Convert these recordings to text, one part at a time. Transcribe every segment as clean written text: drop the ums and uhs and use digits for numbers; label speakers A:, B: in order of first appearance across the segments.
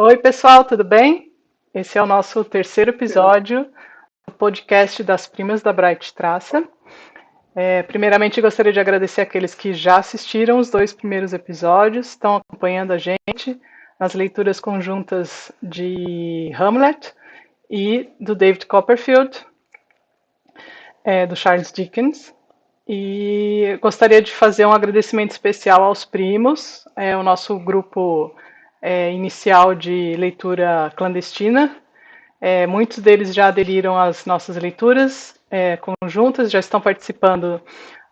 A: Oi, pessoal, tudo bem? Esse é o nosso terceiro episódio do podcast das Primas da Bright Traça. Primeiramente, gostaria de agradecer aqueles que já assistiram os dois primeiros episódios, estão acompanhando a gente nas leituras conjuntas de Hamlet e do David Copperfield, do Charles Dickens. E gostaria de fazer um agradecimento especial aos primos, o nosso grupo inicial de leitura clandestina. Muitos deles já aderiram às nossas leituras conjuntas, já estão participando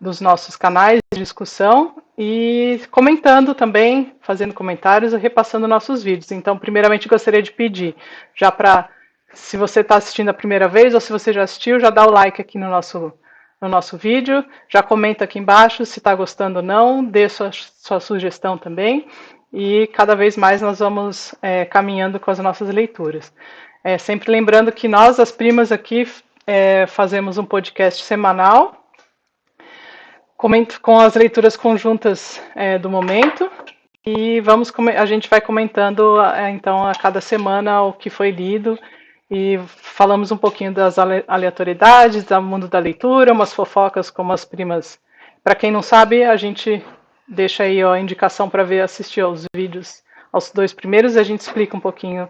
A: dos nossos canais de discussão e comentando também, fazendo comentários e repassando nossos vídeos. Então, primeiramente, gostaria de pedir, já para, se você está assistindo a primeira vez ou se você já assistiu, já dá o like aqui no nosso vídeo, já comenta aqui embaixo se está gostando ou não, dê sua sugestão também, e cada vez mais nós vamos caminhando com as nossas leituras. Sempre lembrando que nós, as primas aqui, fazemos um podcast semanal, com as leituras conjuntas do momento, e a gente vai comentando então a cada semana o que foi lido, e falamos um pouquinho das aleatoriedades, do mundo da leitura, umas fofocas como as primas. Para quem não sabe, a gente deixa aí a indicação para assistir aos vídeos, aos dois primeiros, e a gente explica um pouquinho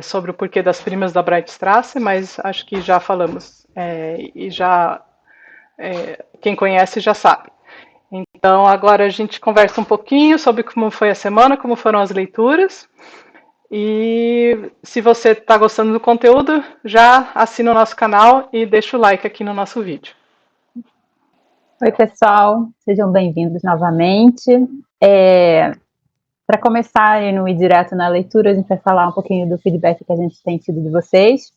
A: sobre o porquê das primas da Bright Straße, mas acho que já falamos e já quem conhece já sabe. Então agora a gente conversa um pouquinho sobre como foi a semana, como foram as leituras. E se você está gostando do conteúdo, já assina o nosso canal e deixa o like aqui no nosso vídeo.
B: Oi, pessoal, sejam bem-vindos novamente. Para começar e não ir direto na leitura, a gente vai falar um pouquinho do feedback que a gente tem tido de vocês.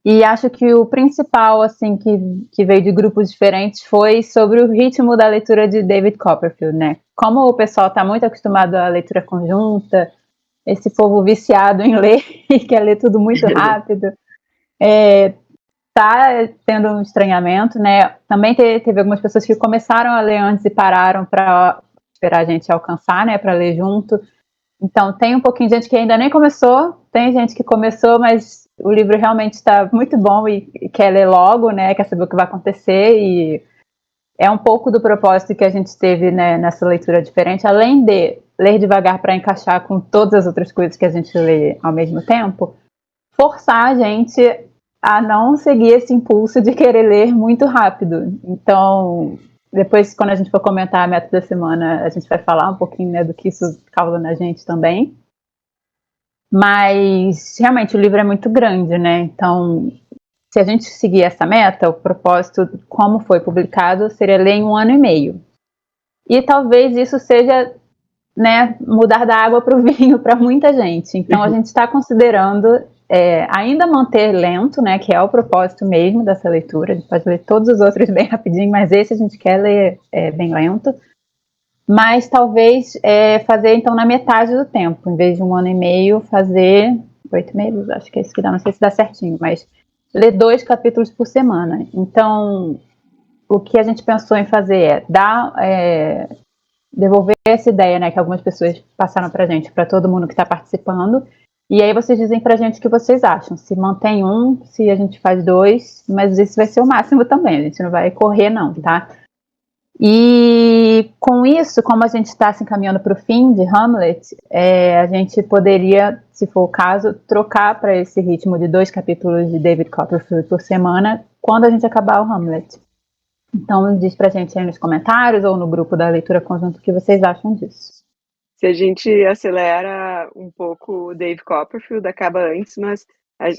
B: E acho que o principal, assim, que veio de grupos diferentes foi sobre o ritmo da leitura de David Copperfield, né? Como o pessoal está muito acostumado à leitura conjunta, esse povo viciado em ler e quer ler tudo muito rápido, tá tendo um estranhamento, né? Também teve algumas pessoas que começaram a ler antes e pararam para esperar a gente alcançar, né? Para ler junto. Então, tem um pouquinho de gente que ainda nem começou, tem gente que começou, mas o livro realmente está muito bom e quer ler logo, né? Quer saber o que vai acontecer, e é um pouco do propósito que a gente teve, né, nessa leitura diferente, além de ler devagar para encaixar com todas as outras coisas que a gente lê ao mesmo tempo, forçar a gente a não seguir esse impulso de querer ler muito rápido. Então, depois, quando a gente for comentar a meta da semana, a gente vai falar um pouquinho, né, do que isso causa na gente também. Mas, realmente, o livro é muito grande, né? Então, se a gente seguir essa meta, o propósito, como foi publicado, seria ler em 1 ano e meio. E talvez isso seja, né, mudar da água para o vinho para muita gente. Então, a gente está considerando ainda manter lento, né, que é o propósito mesmo dessa leitura. A gente pode ler todos os outros bem rapidinho, mas esse a gente quer ler bem lento. Mas talvez fazer, então, na metade do tempo. Em vez de 1 ano e meio, fazer 8 meses, acho que é isso que dá. Não sei se dá certinho, mas ler 2 capítulos por semana. Então, o que a gente pensou em fazer devolver essa ideia, né, que algumas pessoas passaram pra gente, para todo mundo que está participando, e aí vocês dizem pra gente o que vocês acham, se mantém se a gente faz 2, mas esse vai ser o máximo também, a gente não vai correr não, tá? E com isso, como a gente está se encaminhando para o fim de Hamlet, a gente poderia, se for o caso, trocar para esse ritmo de 2 capítulos de David Copperfield por semana, quando a gente acabar o Hamlet. Então, diz pra gente aí nos comentários ou no grupo da leitura conjunta o que vocês acham disso.
C: Se a gente acelera um pouco o Dave Copperfield, acaba antes, mas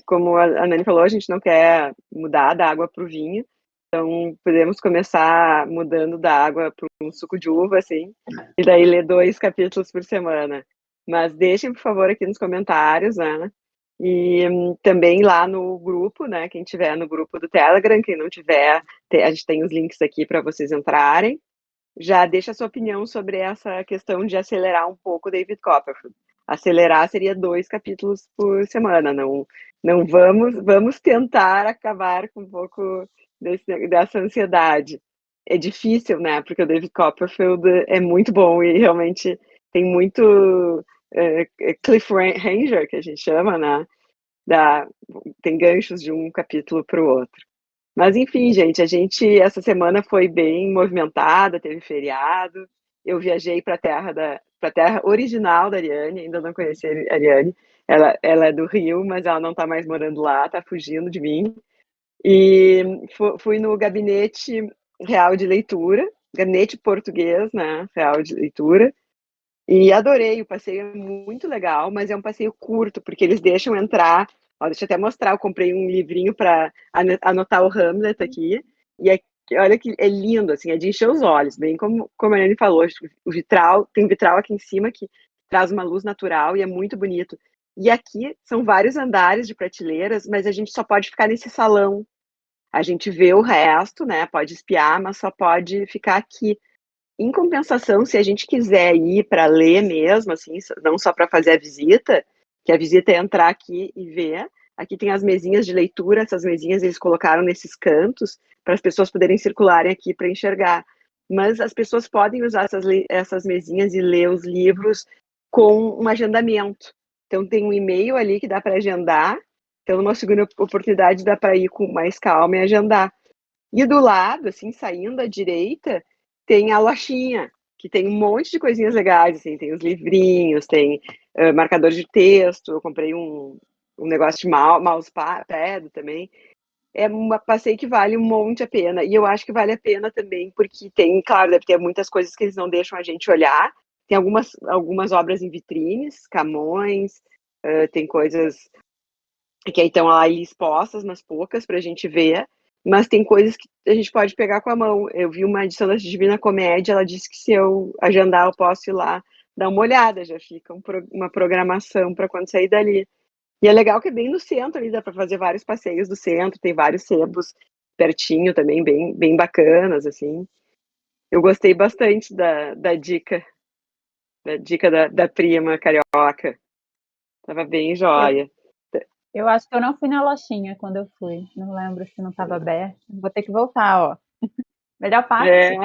C: como a Nani falou, a gente não quer mudar da água para o vinho, então podemos começar mudando da água para um suco de uva, assim, e daí ler 2 capítulos por semana. Mas deixem, por favor, aqui nos comentários, né? E também lá no grupo, né? Quem tiver no grupo do Telegram, quem não tiver, a gente tem os links aqui para vocês entrarem. Já deixa a sua opinião sobre essa questão de acelerar um pouco o David Copperfield. Acelerar seria 2 capítulos por semana, não vamos tentar acabar com um pouco dessa ansiedade. É difícil, né? Porque o David Copperfield é muito bom e realmente tem muito cliffhanger, que a gente chama, né? Tem ganchos de um capítulo para o outro. Mas enfim, gente, essa semana foi bem movimentada, teve feriado. Eu viajei para a terra original da Ariane, ainda não conheci a Ariane. Ela é do Rio, mas ela não está mais morando lá, está fugindo de mim. E fui no gabinete real de leitura, gabinete português, né, real de leitura. E adorei, o passeio é muito legal, mas é um passeio curto, porque eles deixam entrar. Ó, deixa eu até mostrar, eu comprei um livrinho para anotar o Hamlet aqui. Olha que é lindo, assim, é de encher os olhos, bem como a Anne falou, o vitral, tem um vitral aqui em cima que traz uma luz natural e é muito bonito. E aqui são vários andares de prateleiras, mas a gente só pode ficar nesse salão. A gente vê o resto, né? Pode espiar, mas só pode ficar aqui. Em compensação, se a gente quiser ir para ler mesmo, assim, não só para fazer a visita, que a visita é entrar aqui e ver. Aqui tem as mesinhas de leitura, essas mesinhas eles colocaram nesses cantos para as pessoas poderem circularem aqui para enxergar. Mas as pessoas podem usar essas mesinhas e ler os livros com um agendamento. Então tem um e-mail ali que dá para agendar. Então, numa segunda oportunidade, dá para ir com mais calma e agendar. E do lado, assim, saindo à direita, tem a lojinha, que tem um monte de coisinhas legais, assim, tem os livrinhos, tem marcador de texto, eu comprei um negócio de mousepad também. É um passeio que vale um monte a pena, e eu acho que vale a pena também, porque tem, claro, deve ter muitas coisas que eles não deixam a gente olhar, tem algumas obras em vitrines, Camões, tem coisas que aí estão lá expostas, mas poucas para a gente ver, mas tem coisas que a gente pode pegar com a mão. Eu vi uma edição da Divina Comédia, ela disse que se eu agendar, eu posso ir lá dar uma olhada, já fica uma programação para quando sair dali. E é legal que é bem no centro ali, dá para fazer vários passeios do centro, tem vários sebos pertinho também, bem bacanas, assim. Eu gostei bastante da dica da prima carioca. Tava bem joia.
B: Eu acho que eu não fui na lojinha quando eu fui. Não lembro se não estava aberto. Vou ter que voltar, ó. Melhor parte.
C: É,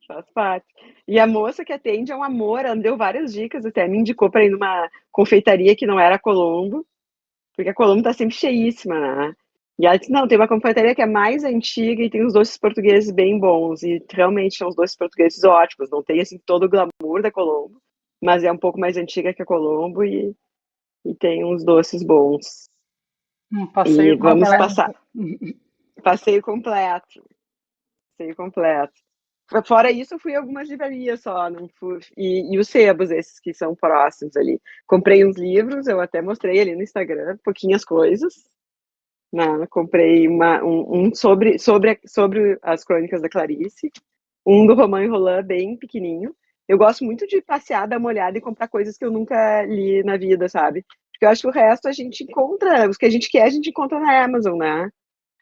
C: faz parte. E a moça que atende é um amor, ela me deu várias dicas, até me indicou para ir numa confeitaria que não era a Colombo, porque a Colombo tá sempre cheíssima, né? E ela disse, não, tem uma confeitaria que é mais antiga e tem uns doces portugueses bem bons, e realmente são os doces portugueses ótimos, não tem, assim, todo o glamour da Colombo, mas é um pouco mais antiga que a Colombo e tem uns doces bons.
A: Um
C: E
A: passeio
C: vamos
A: completo.
C: passar, passeio completo, passeio completo. Fora isso, eu fui a algumas livrarias só, não fui, e os sebos, esses que são próximos ali. Comprei uns livros, eu até mostrei ali no Instagram, pouquinhas coisas. Comprei um sobre as crônicas da Clarice, um do Romain Rolland, bem pequenininho. Eu gosto muito de passear, dar uma olhada e comprar coisas que eu nunca li na vida, sabe? Porque eu acho que o resto a gente encontra, os que a gente quer, a gente encontra na Amazon, né?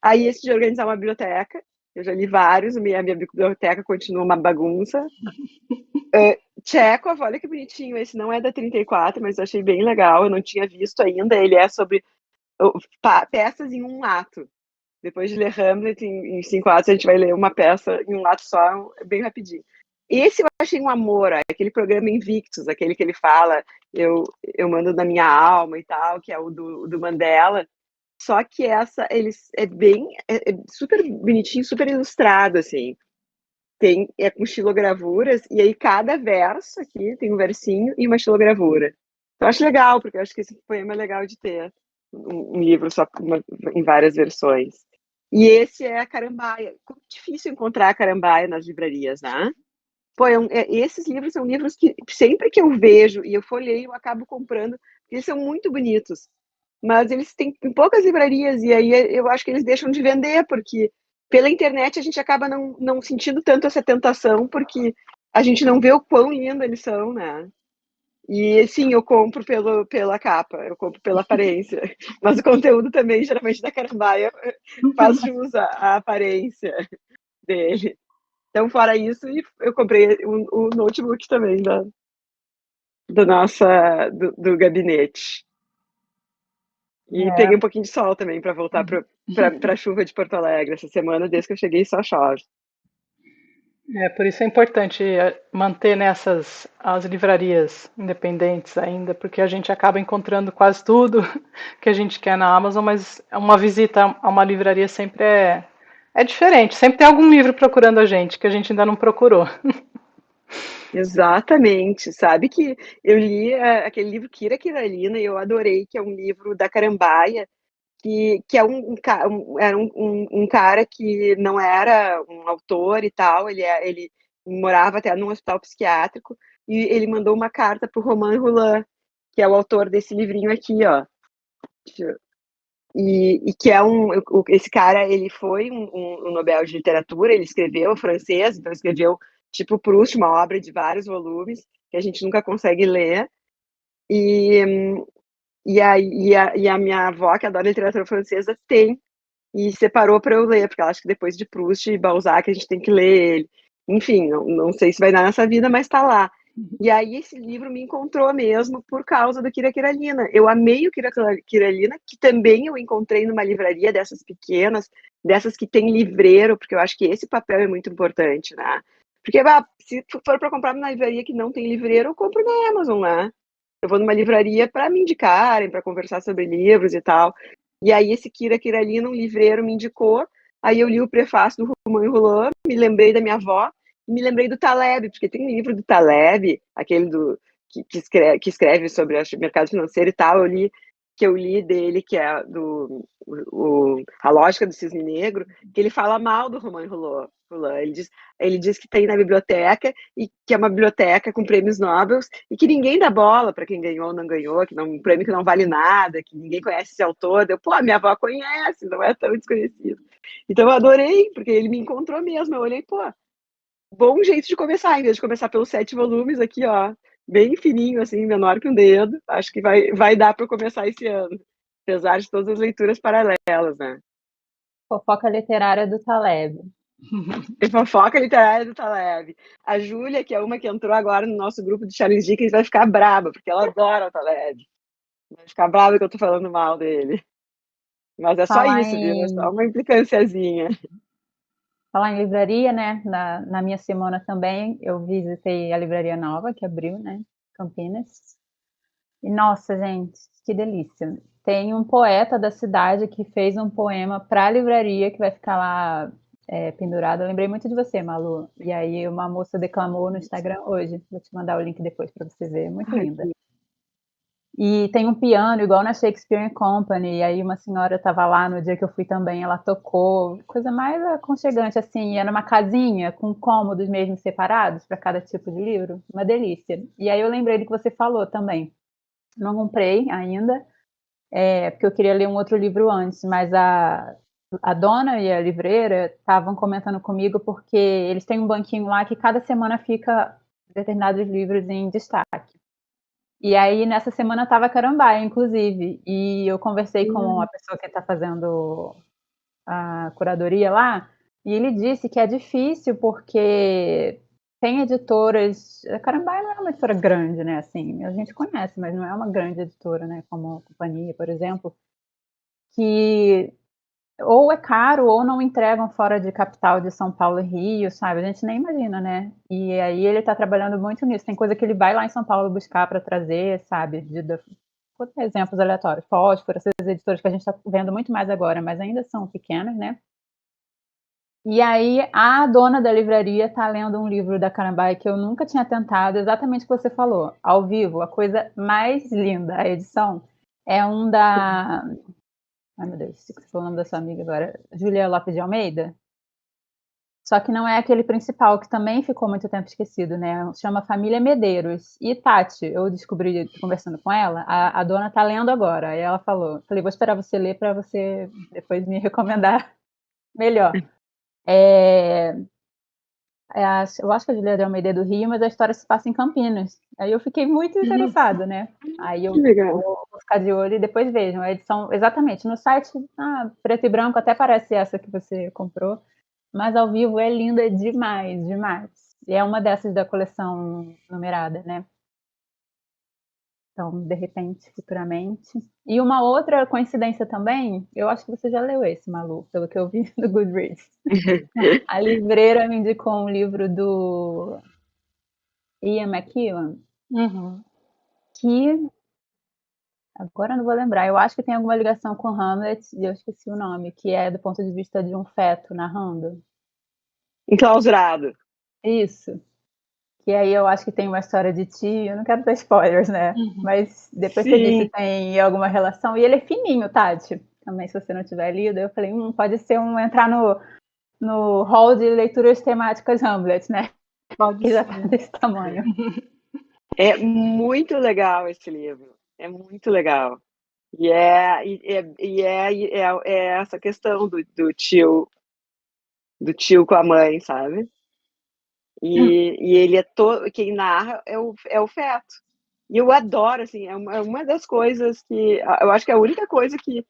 C: Aí esse de organizar uma biblioteca, eu já li vários, a minha biblioteca continua uma bagunça. Chekhov, olha que bonitinho, esse não é da 34, mas eu achei bem legal, eu não tinha visto ainda, ele é sobre peças em um ato. Depois de ler Hamlet em 5 atos, a gente vai ler uma peça em um ato só, bem rapidinho. Esse eu achei um amor, aquele programa Invictus, aquele que ele fala, eu mando na minha alma e tal, que é o do Mandela. Só que eles é super bonitinho, super ilustrado, assim. É com estilogravuras, e aí cada verso aqui tem um versinho e uma estilogravura. Eu acho legal, porque eu acho que esse poema é legal de ter um livro só em várias versões. E esse é a Carambaia. Como é difícil encontrar a Carambaia nas livrarias, né? Pô, esses livros são livros que sempre que eu vejo e eu folheio, eu acabo comprando, porque eles são muito bonitos. Mas eles têm em poucas livrarias, e aí eu acho que eles deixam de vender, porque pela internet a gente acaba não sentindo tanto essa tentação, porque a gente não vê o quão lindo eles são, né? E sim, eu compro pela capa, eu compro pela aparência. Mas o conteúdo também, geralmente da Carambaia, faz jus à aparência dele. Então, fora isso, eu comprei o notebook também do gabinete. E peguei um pouquinho de sol também para voltar para a chuva de Porto Alegre essa semana, desde que eu cheguei só chove.
A: Por isso é importante manter nessas as livrarias independentes ainda, porque a gente acaba encontrando quase tudo que a gente quer na Amazon, mas uma visita a uma livraria sempre é diferente. Sempre tem algum livro procurando a gente que a gente ainda não procurou.
C: Exatamente, sabe que eu li aquele livro Kira Kiralina e eu adorei, que é um livro da Carambaia, que é era um cara que não era um autor e tal, ele morava até num hospital psiquiátrico, e ele mandou uma carta para o Romain Rolland, que é o autor desse livrinho aqui, ó. E que é esse cara, ele foi um Nobel de Literatura, ele escreveu francês, então escreveu tipo Proust, uma obra de vários volumes, que a gente nunca consegue ler, e, e a minha avó, que adora literatura francesa, tem, e separou para eu ler, porque ela acha que depois de Proust e Balzac a gente tem que ler ele. Enfim, não sei se vai dar nessa vida, mas está lá. E aí esse livro me encontrou mesmo por causa do Kira Kiralina. Eu amei o Kira Kiralina, que também eu encontrei numa livraria dessas pequenas, dessas que tem livreiro, porque eu acho que esse papel é muito importante, né? Porque se for para comprar numa livraria que não tem livreiro, eu compro na Amazon, né? Eu vou numa livraria para me indicarem, para conversar sobre livros e tal. E aí esse Kira Kiralina, um livreiro, me indicou. Aí eu li o prefácio do Romain Rolland, me lembrei da minha avó, me lembrei do Taleb, porque tem um livro do Taleb, aquele que escreve sobre o mercado financeiro e tal, que eu li dele, que é A Lógica do Cisne Negro, que ele fala mal do Romain Rolland. Ele diz que tem na biblioteca, e que é uma biblioteca com prêmios Nobel, e que ninguém dá bola para quem ganhou ou não ganhou, que um prêmio que não vale nada, que ninguém conhece esse autor. Minha avó conhece, não é tão desconhecido. Então eu adorei, porque ele me encontrou mesmo. Eu olhei, bom jeito de começar, em vez de começar pelos 7 volumes aqui, ó, bem fininho, assim, menor que um dedo. Acho que vai dar para começar esse ano, apesar de todas as leituras paralelas, né?
B: Fofoca literária do Taleb.
C: E fofoca literária do Taleb. A Júlia, que é uma que entrou agora no nosso grupo de Charles Dickens, vai ficar braba, porque ela adora o Taleb. Vai ficar brava que eu tô falando mal dele. Mas é só
B: Falar
C: isso, viu? É só
B: em,
C: uma implicânciazinha.
B: falar em livraria, né? Na minha semana também eu visitei a livraria nova que abriu, né? Campinas. E nossa, gente, que delícia. Tem um poeta da cidade que fez um poema para a livraria que vai ficar lá pendurado. Eu lembrei muito de você, Malu. E aí uma moça declamou no Instagram hoje. Vou te mandar o link depois para você ver. É muito
C: Ai,
B: linda. E tem um piano igual na Shakespeare Company. E aí uma senhora estava lá no dia que eu fui também, ela tocou, coisa mais aconchegante assim. E era uma casinha com cômodos mesmo separados para cada tipo de livro, uma delícia. E aí eu lembrei do que você falou também. Não comprei ainda, porque eu queria ler um outro livro antes, mas a dona e a livreira estavam comentando comigo porque eles têm um banquinho lá que cada semana fica determinados livros em destaque. E aí, nessa semana, estava Carambaia, inclusive. E eu conversei com a pessoa que está fazendo a curadoria lá, e ele disse que é difícil porque tem editoras. A Carambaia não é uma editora grande, né? Assim, a gente conhece, mas não é uma grande editora, né? Como a Companhia, por exemplo, que ou é caro ou não entregam fora de capital de São Paulo e Rio, sabe? A gente nem imagina, né? E aí ele está trabalhando muito nisso. Tem coisa que ele vai lá em São Paulo buscar para trazer, sabe? Vou dar exemplos aleatórios. Fósforo, essas editoras que a gente está vendo muito mais agora, mas ainda são pequenas, né? E aí a dona da livraria está lendo um livro da Carambai que eu nunca tinha tentado, exatamente o que você falou, ao vivo, a coisa mais linda, a edição é um da... Ai, meu Deus, esqueci o nome da sua amiga agora. Júlia Lopes de Almeida. Só que não é aquele principal, que também ficou muito tempo esquecido, né? Chama Família Medeiros. E Tati, eu descobri conversando com ela, a dona tá lendo agora. Aí ela falou, falei, vou esperar você ler para você depois me recomendar melhor. É, eu acho que a Julia de Almeida é do Rio, mas a história se passa em Campinas. Aí eu fiquei muito interessada, né? Aí eu
C: Que legal.
B: vou ficar de olho e depois vejam. A edição, exatamente, no site, preto e branco, até parece essa que você comprou, mas ao vivo é linda demais, demais. E é uma dessas da coleção numerada, né? Então, de repente, futuramente. E uma outra coincidência também, eu acho que você já leu esse, Malu, pelo que eu vi no Goodreads. A livreira me indicou um livro do Ian McEwan,
A: Uhum.
B: que agora eu não vou lembrar, eu acho que tem alguma ligação com Hamlet, e eu esqueci o nome, que é do ponto de vista de um feto narrando.
C: Enclausurado.
B: Isso. Que aí eu acho que tem uma história de tio, eu não quero dar spoilers, né?
A: Uhum.
B: Mas depois você disse
C: Sim.
B: se tem alguma relação. E ele é fininho, Tati. Também, se você não tiver lido, eu falei, pode ser entrar no hall de leituras temáticas Hamlet, né?
A: Pode
B: Que já
A: ser.
B: tá desse tamanho.
C: É muito legal esse livro. É muito legal. E é essa questão do tio com a mãe, sabe? E ele é todo. Quem narra é o feto. E eu adoro, assim, é uma das coisas que. Eu acho que é a única coisa que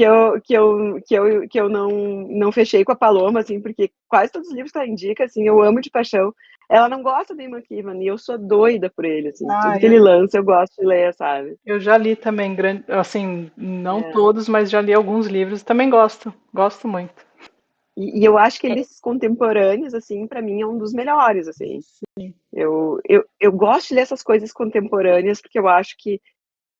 C: eu não fechei com a Paloma, assim, porque quase todos os livros que ela indica, assim, eu amo de paixão. Ela não gosta do Ian McEwan e eu sou doida por ele, assim.
A: Ah,
C: Tudo que ele lança eu gosto de ler, sabe?
A: eu já li também, assim, não
C: É.
A: todos, mas já li alguns livros. Também gosto muito.
C: E eu acho que eles contemporâneos, assim, para mim é um dos melhores, assim.
A: Sim.
C: Eu gosto de ler essas coisas contemporâneas porque eu acho que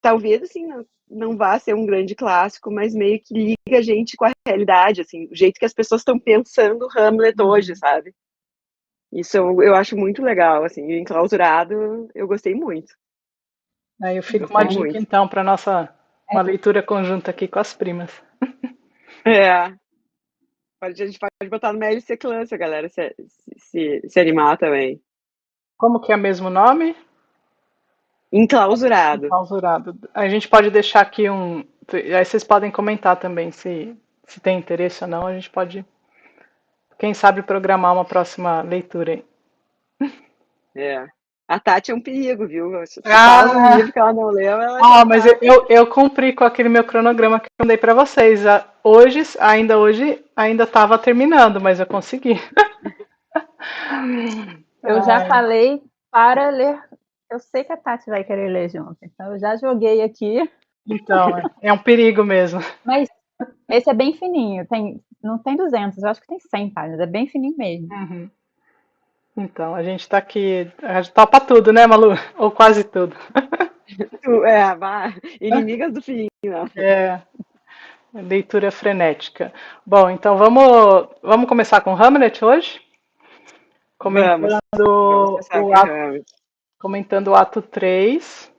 C: talvez, assim, não vá ser um grande clássico, mas meio que liga a gente com a realidade, assim, o jeito que as pessoas estão pensando Hamlet hoje, sabe? Isso eu acho muito legal, assim, e Enclausurado eu gostei muito,
A: Aí eu fico uma
C: gostei
A: dica,
C: muito.
A: então, para nossa
B: É,
A: uma leitura conjunta aqui com as primas.
C: É, a gente pode botar no LC Clan se a galera se animar também.
A: Como que é mesmo o nome?
C: Enclausurado.
A: Enclausurado. A gente pode deixar aqui um. Aí vocês podem comentar também se tem interesse ou não. A gente pode, quem sabe, programar uma próxima leitura aí.
C: É. A Tati é um perigo, viu? Se tu fala de um
A: Ah,
C: livro que ela não leu, ela já
A: mas
C: tá.
A: eu cumpri com aquele meu cronograma que eu mandei para vocês. Hoje, ainda estava terminando, mas eu consegui.
B: eu já
A: Ai,
B: falei para ler. Eu sei que a Tati vai querer ler junto, então eu já joguei aqui.
A: então, é um perigo mesmo.
B: Mas esse é bem fininho, não tem 200, eu acho que tem 100 páginas, é bem fininho mesmo.
A: Uhum. Então, a gente tá aqui, a gente topa tudo, né, Malu? Ou quase tudo.
C: Inimigas do fim, né?
A: É, leitura frenética. Bom, então vamos começar com Hamlet hoje?
C: Vamos. Vamos
A: Comentando
C: começar com o Hamlet.
A: comentando o ato 3,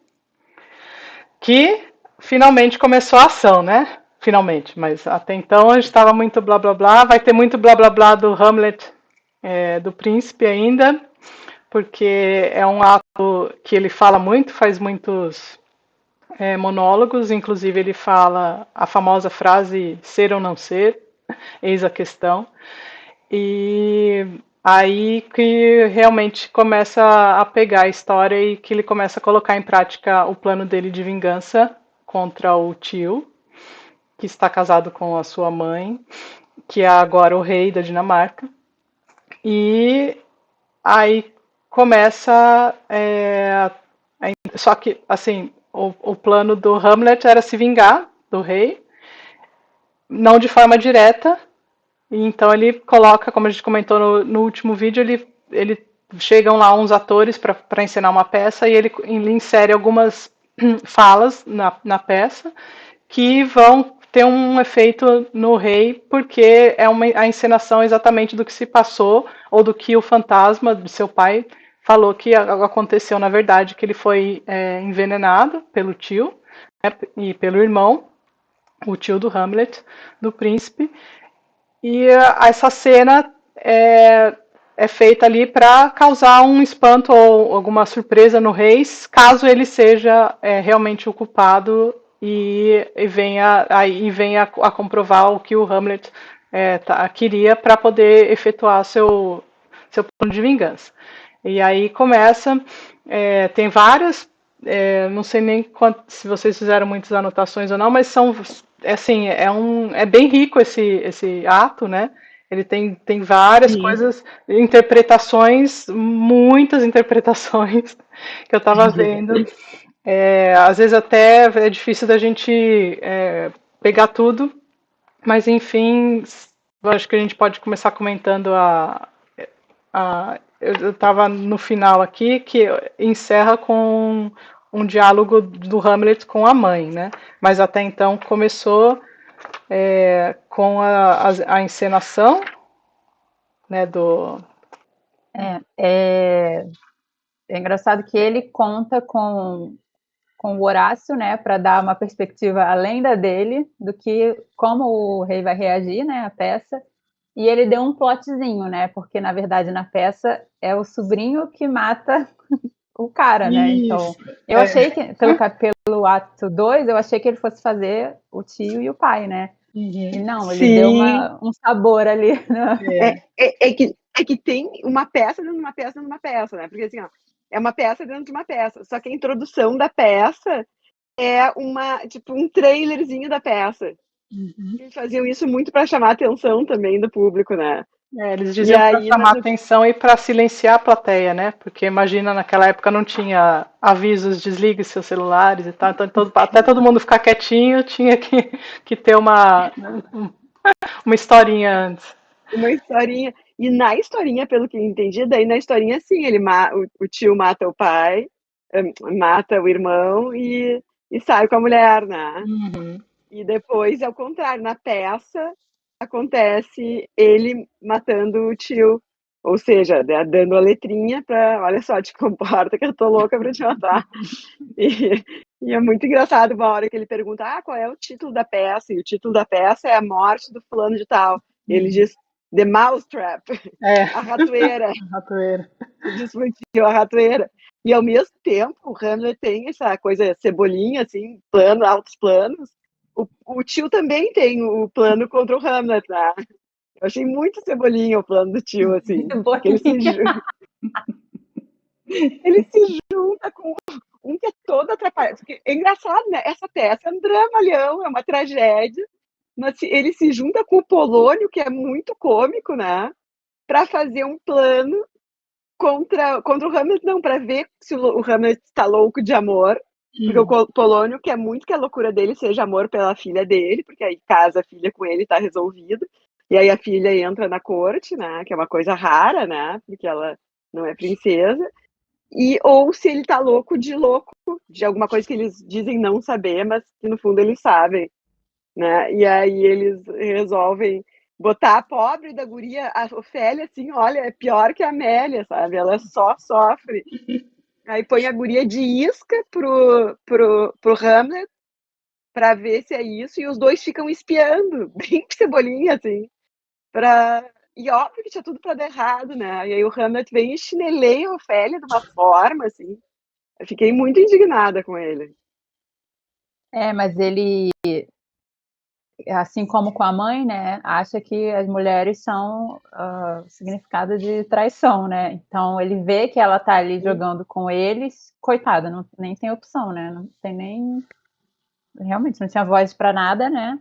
A: que finalmente começou a ação, né? Finalmente, mas até então a gente estava muito blá blá blá. Vai ter muito blá blá blá do Hamlet, do príncipe ainda, porque é um ato que ele fala muito, faz muitos monólogos, inclusive ele fala a famosa frase ser ou não ser, eis a questão. E aí que realmente começa a pegar a história e que ele começa a colocar em prática o plano dele de vingança contra o tio, que está casado com a sua mãe, que é agora o rei da Dinamarca. E aí começa. Só que, assim, o plano do Hamlet era se vingar do rei, não de forma direta. E então ele coloca, como a gente comentou no último vídeo, ele chegam lá uns atores para encenar uma peça e ele insere algumas falas na peça que vão ter um efeito no rei, porque é a encenação exatamente do que se passou ou do que o fantasma de seu pai falou que aconteceu na verdade, que ele foi envenenado pelo tio, né, e pelo irmão, o tio do Hamlet, do príncipe, e essa cena é feita ali para causar um espanto ou alguma surpresa no rei, caso ele seja realmente o culpado e venha a comprovar o que o Hamlet queria para poder efetuar seu plano de vingança. E aí começa, tem várias, não sei nem se vocês fizeram muitas anotações ou não, mas são, assim, é bem rico esse ato, né? Ele tem várias
C: Sim.
A: coisas, interpretações, muitas interpretações que eu estava vendo. Às vezes até é difícil da gente pegar tudo, mas enfim, eu acho que a gente pode começar comentando eu estava no final aqui, que encerra com um diálogo do Hamlet com a mãe, né? Mas até então começou com a encenação, né,
B: É, é engraçado que ele conta com o Horácio, né, para dar uma perspectiva além da dele, do que como o rei vai reagir, né, à peça. E ele deu um plotzinho, né, porque na verdade na peça é o sobrinho que mata o cara, né? Então,
A: Isso.
B: eu achei que pelo ato 2, eu achei que ele fosse fazer o tio e o pai, né? E
A: Uhum.
B: não, ele deu
C: Sim,
B: um sabor ali, né?
C: é que tem uma peça dentro de uma peça dentro de uma peça, né? Porque assim, ó, é uma peça dentro de uma peça. Só que a introdução da peça é tipo, um trailerzinho da peça.
A: Uhum.
C: Eles faziam isso muito para chamar a atenção também do público, né?
A: Eles
C: E
A: diziam para
C: aí,
A: chamar atenção e para silenciar a plateia, né? Porque imagina, naquela época não tinha avisos, desligue seus celulares e tal, então até todo mundo ficar quietinho tinha que ter uma historinha antes.
C: uma historinha. E na historinha, pelo que eu entendi, daí na historinha, sim, o tio mata o pai, mata o irmão e sai com a mulher, né?
A: Uhum.
C: E depois, ao contrário, na peça, acontece ele matando o tio. Ou seja, dando a letrinha para, olha só, te comporta que eu tô louca para te matar. E, e é muito engraçado uma hora que ele pergunta, qual é o título da peça? E o título da peça é A Morte do Fulano de Tal. Ele diz, The Mousetrap,
A: É,
C: a ratoeira.
A: ratoeira.
C: Ele diz pro tio, a ratoeira. E ao mesmo tempo, o Hamlet tem essa coisa cebolinha, assim, plano, altos planos. O tio também tem o plano contra o Hamlet, né? Eu achei muito cebolinha o plano do tio, assim. Que
B: Bolinha.
C: ele se junta com um que é todo atrapalhado. Porque é engraçado, né? Essa peça é um dramalhão, é uma tragédia, mas ele se junta com o Polônio, que é muito cômico, né? Para fazer um plano contra o Hamlet, não, para ver se o Hamlet está louco de amor. Porque o Polônio quer muito que a loucura dele seja amor pela filha dele, porque aí casa a filha com ele, tá resolvido. E aí a filha entra na corte, né? Que é uma coisa rara, né? Porque ela não é princesa. Ou se ele tá louco, de alguma coisa que eles dizem não saber, mas que no fundo eles sabem, né? E aí eles resolvem botar a pobre da guria, a Ofélia, assim, olha, é pior que a Amélia, sabe? Ela só sofre. Aí põe a guria de isca pro Hamlet para ver se é isso, e os dois ficam espiando, bem cebolinha, assim, pra... E óbvio que tinha tudo para dar errado, né? E aí o Hamlet vem e chineleia a Ofélia de uma forma, assim. Eu fiquei muito indignada com ele.
B: Mas ele, assim como com a mãe, né, acha que as mulheres são significado de traição, né? Então ele vê que ela tá ali jogando com eles, coitada, nem tem opção, né? Não tem nem realmente não tinha voz para nada, né?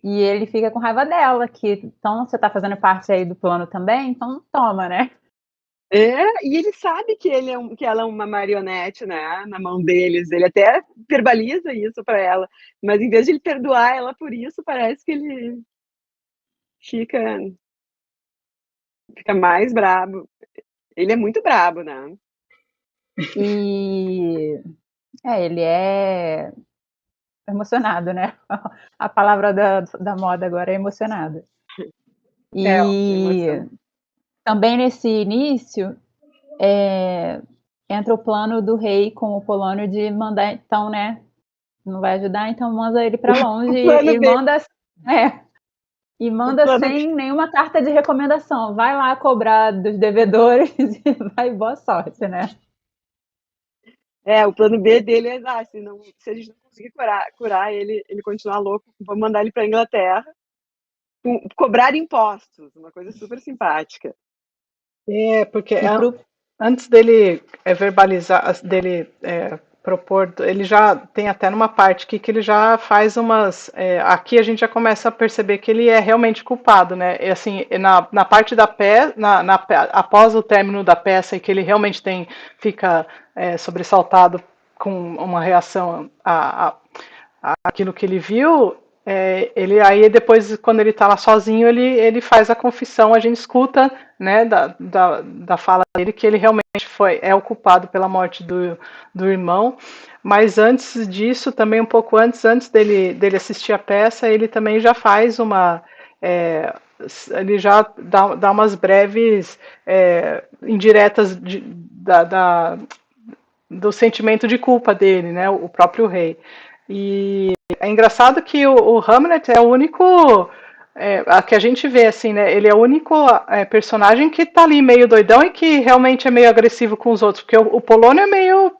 B: E ele fica com raiva dela, que então você tá fazendo parte aí do plano também, então toma, né?
C: E ele sabe que ela é uma marionete, né, na mão deles. Ele até verbaliza isso para ela, mas em vez de ele perdoar ela por isso, parece que ele fica, fica mais brabo. Ele é muito brabo, né?
B: E ele é emocionado, né? A palavra da moda agora é emocionado. E
C: Emoção.
B: também nesse início entra o plano do rei com o Polônio de mandar, então, né? Não vai ajudar, então manda ele para longe
C: O plano
B: e
C: B, o
B: manda
C: plano B.
B: sem nenhuma carta de recomendação. Vai lá cobrar dos devedores e vai, boa sorte, né?
C: O plano B dele é, se a gente não conseguir curar ele continuar louco, vamos mandar ele para Inglaterra, cobrar impostos, uma coisa super simpática.
A: Porque
B: E pro
A: antes dele verbalizar, dele propor, ele já tem até numa parte aqui que ele já faz umas. Aqui a gente já começa a perceber que ele é realmente culpado, né? E assim, na parte da peça, após o término da peça, e que ele realmente fica sobressaltado com uma reação àquilo que ele viu, ele aí depois, quando ele está lá sozinho, ele faz a confissão, a gente escuta, né, da fala dele que ele realmente é o culpado pela morte do irmão. Mas antes disso, também um pouco antes dele assistir a peça, ele também já faz ele já dá umas breves indiretas do sentimento de culpa dele, né, o próprio rei. E é engraçado que o Hamlet é o único a que a gente vê assim, né? Ele é o único personagem que tá ali meio doidão e que realmente é meio agressivo com os outros, porque o Polônio é meio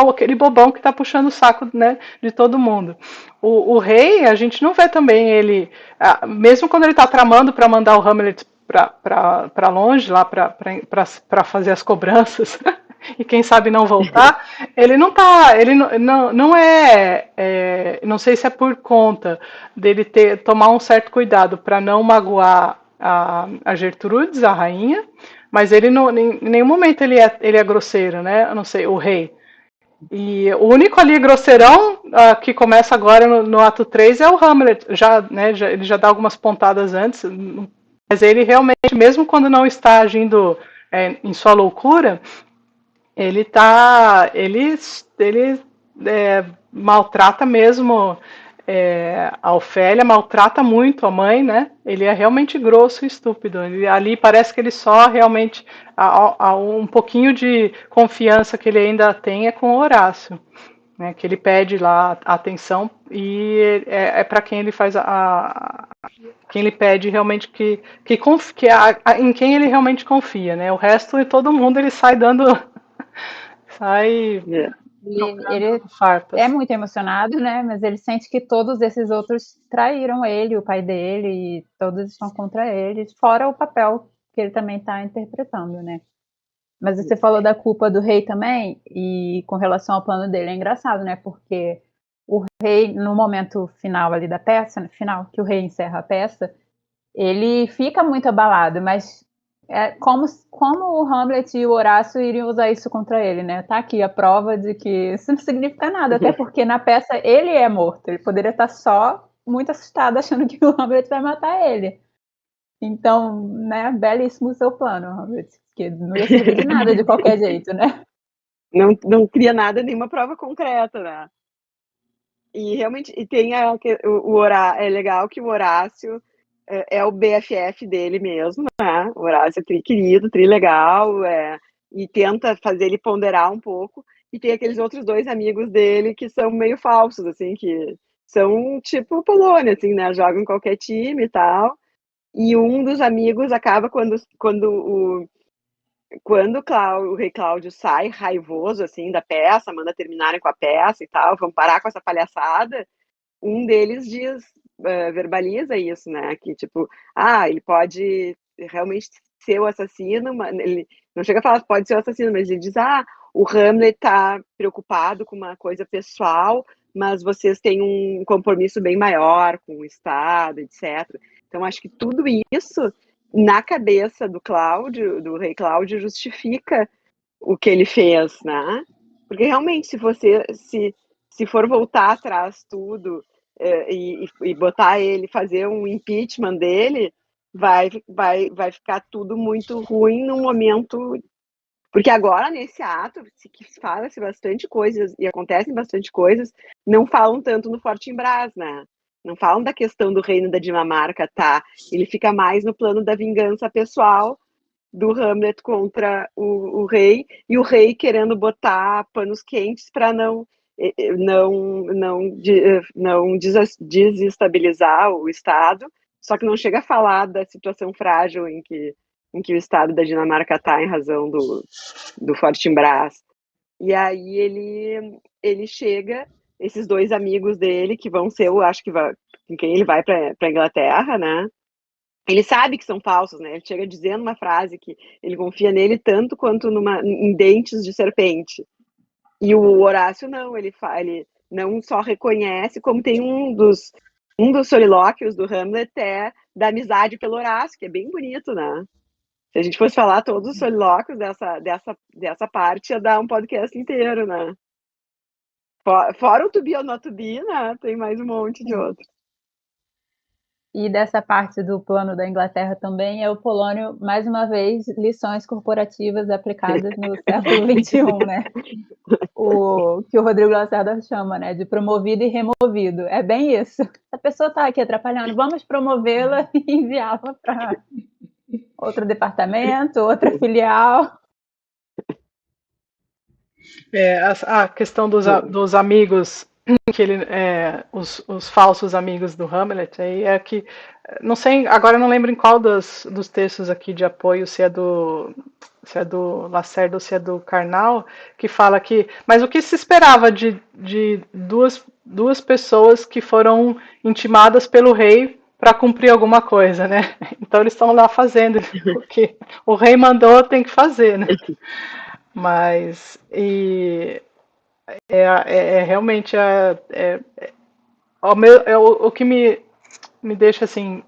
A: aquele bobão que tá puxando o saco, né, de todo mundo. O rei, a gente não vê também ele, mesmo quando ele tá tramando para mandar o Hamlet para longe lá para fazer as cobranças e quem sabe não voltar, ele não tá, ele não não sei se é por conta dele tomar um certo cuidado para não magoar a Gertrudes, a rainha, mas ele não, em nenhum momento ele é grosseiro, né? Eu não sei, o rei. E o único ali grosseirão que começa agora no ato 3 é o Hamlet, ele já dá algumas pontadas antes, mas ele realmente, mesmo quando não está agindo em sua loucura, ele maltrata mesmo a Ofélia, maltrata muito a mãe, né? Ele é realmente grosso e estúpido. Ali parece que ele só realmente há um pouquinho de confiança que ele ainda tem com o Horácio, né? Que ele pede lá a atenção e é para quem ele faz quem ele pede realmente em quem ele realmente confia, né? O resto de todo mundo ele sai dando sai
B: Ele
A: farpas.
B: é muito emocionado, né? Mas ele sente que todos esses outros traíram ele, o pai dele, e todos estão contra ele, fora o papel que ele também está interpretando, né? Mas você falou da culpa do rei também, e com relação ao plano dele, é engraçado, né? Porque o rei, no momento final ali da peça, no final que o rei encerra a peça, ele fica muito abalado, mas como o Hamlet e o Horácio iriam usar isso contra ele, né? Tá aqui a prova de que isso não significa nada, até porque na peça ele é morto, ele poderia estar só muito assustado achando que o Hamlet vai matar ele. Então, né, belíssimo o seu plano, Hamlet, que não ia servir de nada de qualquer jeito, né?
C: Não cria nada, nenhuma prova concreta, né? E realmente, e tem é legal que o Horácio é o BFF dele mesmo, né? O Horácio é tri querido, tri legal, e tenta fazer ele ponderar um pouco. E tem aqueles outros dois amigos dele que são meio falsos, assim, que são tipo Polônia, assim, né? Jogam em qualquer time e tal. E um dos amigos acaba quando o rei Cláudio sai raivoso, assim, da peça, manda terminarem com a peça e tal, vamos parar com essa palhaçada, um deles verbaliza isso, né, que tipo, ele pode realmente ser o assassino, mas ele não chega a falar que pode ser o assassino, mas ele diz, o Hamlet tá preocupado com uma coisa pessoal, mas vocês têm um compromisso bem maior com o Estado, etc. Então, acho que tudo isso, na cabeça do Cláudio, do rei Cláudio, justifica o que ele fez, né? Porque realmente, se for voltar atrás tudo e botar ele, fazer um impeachment dele, vai ficar tudo muito ruim no momento. Porque agora, nesse ato, que fala-se bastante coisas e acontecem bastante coisas, não falam tanto no Fortinbras, né? Não falam da questão do reino da Dinamarca, tá? Ele fica mais no plano da vingança pessoal do Hamlet contra o rei, e o rei querendo botar panos quentes para não desestabilizar o Estado, só que não chega a falar da situação frágil em que o Estado da Dinamarca está em razão do Fortinbras. E aí ele chega, esses dois amigos dele, que vão ser, eu acho que com quem ele vai para Inglaterra, né? Ele sabe que são falsos, né? Ele chega dizendo uma frase que ele confia nele tanto quanto em dentes de serpente. E o Horácio não, ele não só reconhece, como tem um dos solilóquios do Hamlet da amizade pelo Horácio, que é bem bonito, né? Se a gente fosse falar todos os solilóquios dessa parte, ia dar um podcast inteiro, né? Fora o To Be or Not To Be, né? Tem mais um monte de outros.
B: E dessa parte do plano da Inglaterra também é o Polônio, mais uma vez, lições corporativas aplicadas no século XXI, né? O que o Rodrigo Lacerda chama, né, de promovido e removido. É bem isso. A pessoa está aqui atrapalhando, vamos promovê-la e enviá-la para outro departamento, outra filial.
A: A questão dos amigos, que os falsos amigos do Hamlet, aí é que, não sei, agora eu não lembro em qual dos textos aqui de apoio, se é do Lacerda ou se é do Karnal, que fala que, mas o que se esperava de duas pessoas que foram intimadas pelo rei para cumprir alguma coisa, né? Então eles estão lá fazendo o que o rei mandou, tem que fazer, né? Mas realmente o que me deixa assim,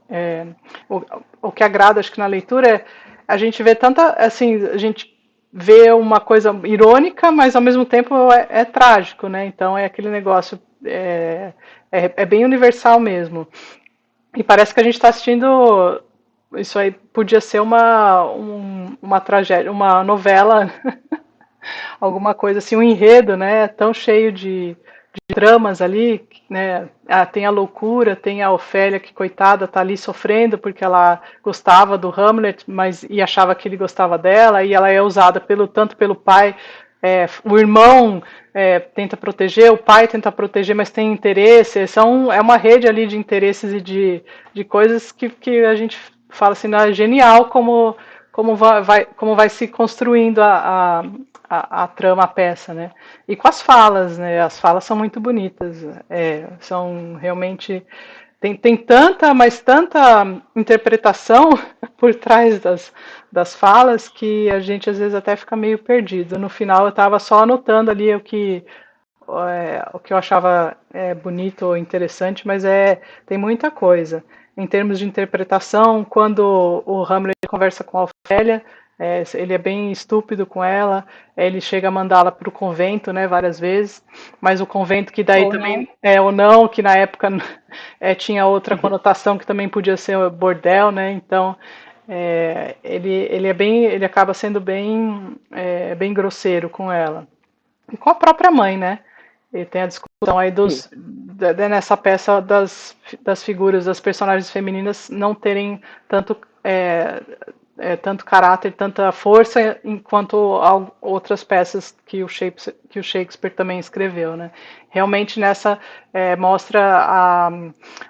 A: o que agrada, acho que na leitura é a gente vê tanta, assim, a gente vê uma coisa irônica, mas ao mesmo tempo é trágico, né? Então é aquele negócio, é bem universal mesmo. E parece que a gente está assistindo, isso aí podia ser uma tragédia, uma novela, alguma coisa assim, um enredo, né? Tão cheio de dramas ali, né? Tem a loucura, tem a Ofélia que, coitada, tá ali sofrendo porque ela gostava do Hamlet, mas e achava que ele gostava dela, e ela é usada tanto pelo pai, o irmão tenta proteger, o pai tenta proteger, mas tem interesse, é uma rede ali de interesses e de coisas que a gente fala assim, é genial como vai se construindo a trama, a peça, né? E com as falas, né? As falas são muito bonitas, são realmente tem tanta, mas tanta interpretação por trás das falas que a gente às vezes até fica meio perdido. No final eu estava só anotando ali o que eu achava bonito ou interessante, mas tem muita coisa. Em termos de interpretação, quando o Hamlet conversa com a Ofélia, ele é bem estúpido com ela, ele chega a mandá-la para o convento, né, várias vezes, mas o convento que daí
B: Ou
A: também
B: não.
A: ou não, que na época tinha outra conotação que também podia ser bordel, né? Então ele acaba sendo bem grosseiro com ela e com a própria mãe, né? E tem a discussão aí nessa peça das figuras, das personagens femininas não terem tanto caráter, tanta força, enquanto outras peças que o Shakespeare também escreveu, né? Realmente nessa mostra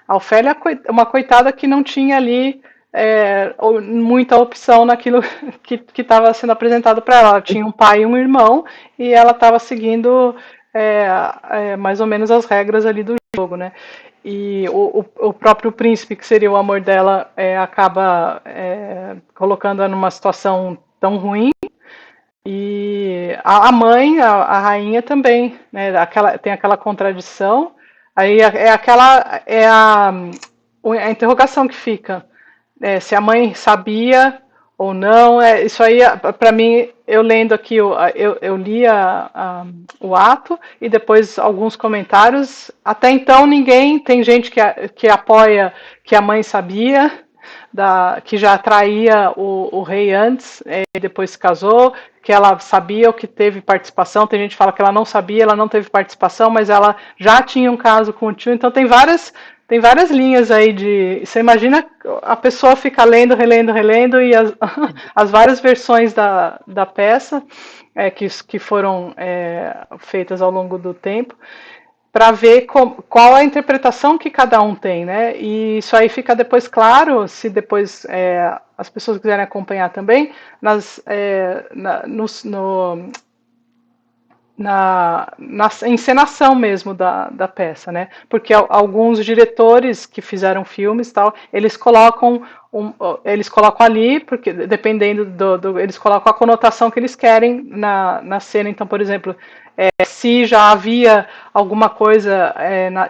A: a Ofélia uma coitada que não tinha ali muita opção naquilo que estava sendo apresentado para ela. Ela tinha um pai e um irmão e ela estava seguindo mais ou menos as regras ali do jogo, né? E o próprio príncipe, que seria o amor dela, acaba colocando-a numa situação tão ruim. E a mãe, a rainha também, né? Tem aquela contradição. Aí a interrogação que fica. Se a mãe sabia ou não, isso aí, para mim, eu lendo aqui, eu li o ato e depois alguns comentários. Até então, tem gente que apoia que a mãe sabia, que já traía o rei antes, e depois se casou, que ela sabia o que teve participação. Tem gente que fala que ela não sabia, ela não teve participação, mas ela já tinha um caso com o tio. Então tem várias linhas aí de. Você imagina a pessoa fica lendo, relendo, e as várias versões da peça que foram feitas ao longo do tempo, para ver qual a interpretação que cada um tem, né? E isso aí fica depois claro, se depois as pessoas quiserem acompanhar também, na encenação mesmo da peça, né? Porque alguns diretores que fizeram filmes tal, eles colocam ali, porque dependendo eles colocam a conotação que eles querem na cena. Então, por exemplo, se já havia alguma coisa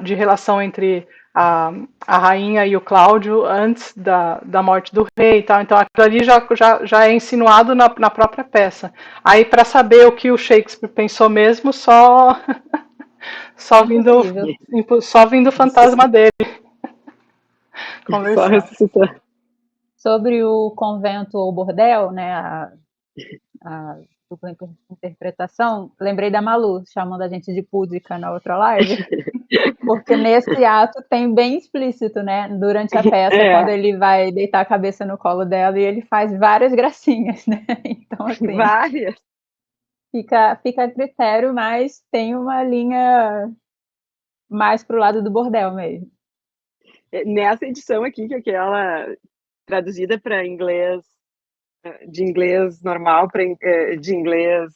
A: de relação entre a rainha e o Cláudio antes da morte do rei e tal. Então aquilo ali já é insinuado na própria peça. Aí, para saber o que o Shakespeare pensou mesmo, só vindo o fantasma dele
C: Só
A: conversar.
C: ressuscitar.
B: Sobre o convento ou bordel, né, a dupla interpretação, lembrei da Malu, chamando a gente de púdica na outra live, porque nesse ato tem bem explícito, né, durante a peça, quando ele vai deitar a cabeça no colo dela e ele faz várias gracinhas, né, então assim...
C: Várias.
B: Fica a critério, mas tem uma linha mais pro lado do bordel mesmo.
C: Nessa edição aqui, que é aquela traduzida para inglês, de inglês normal para de inglês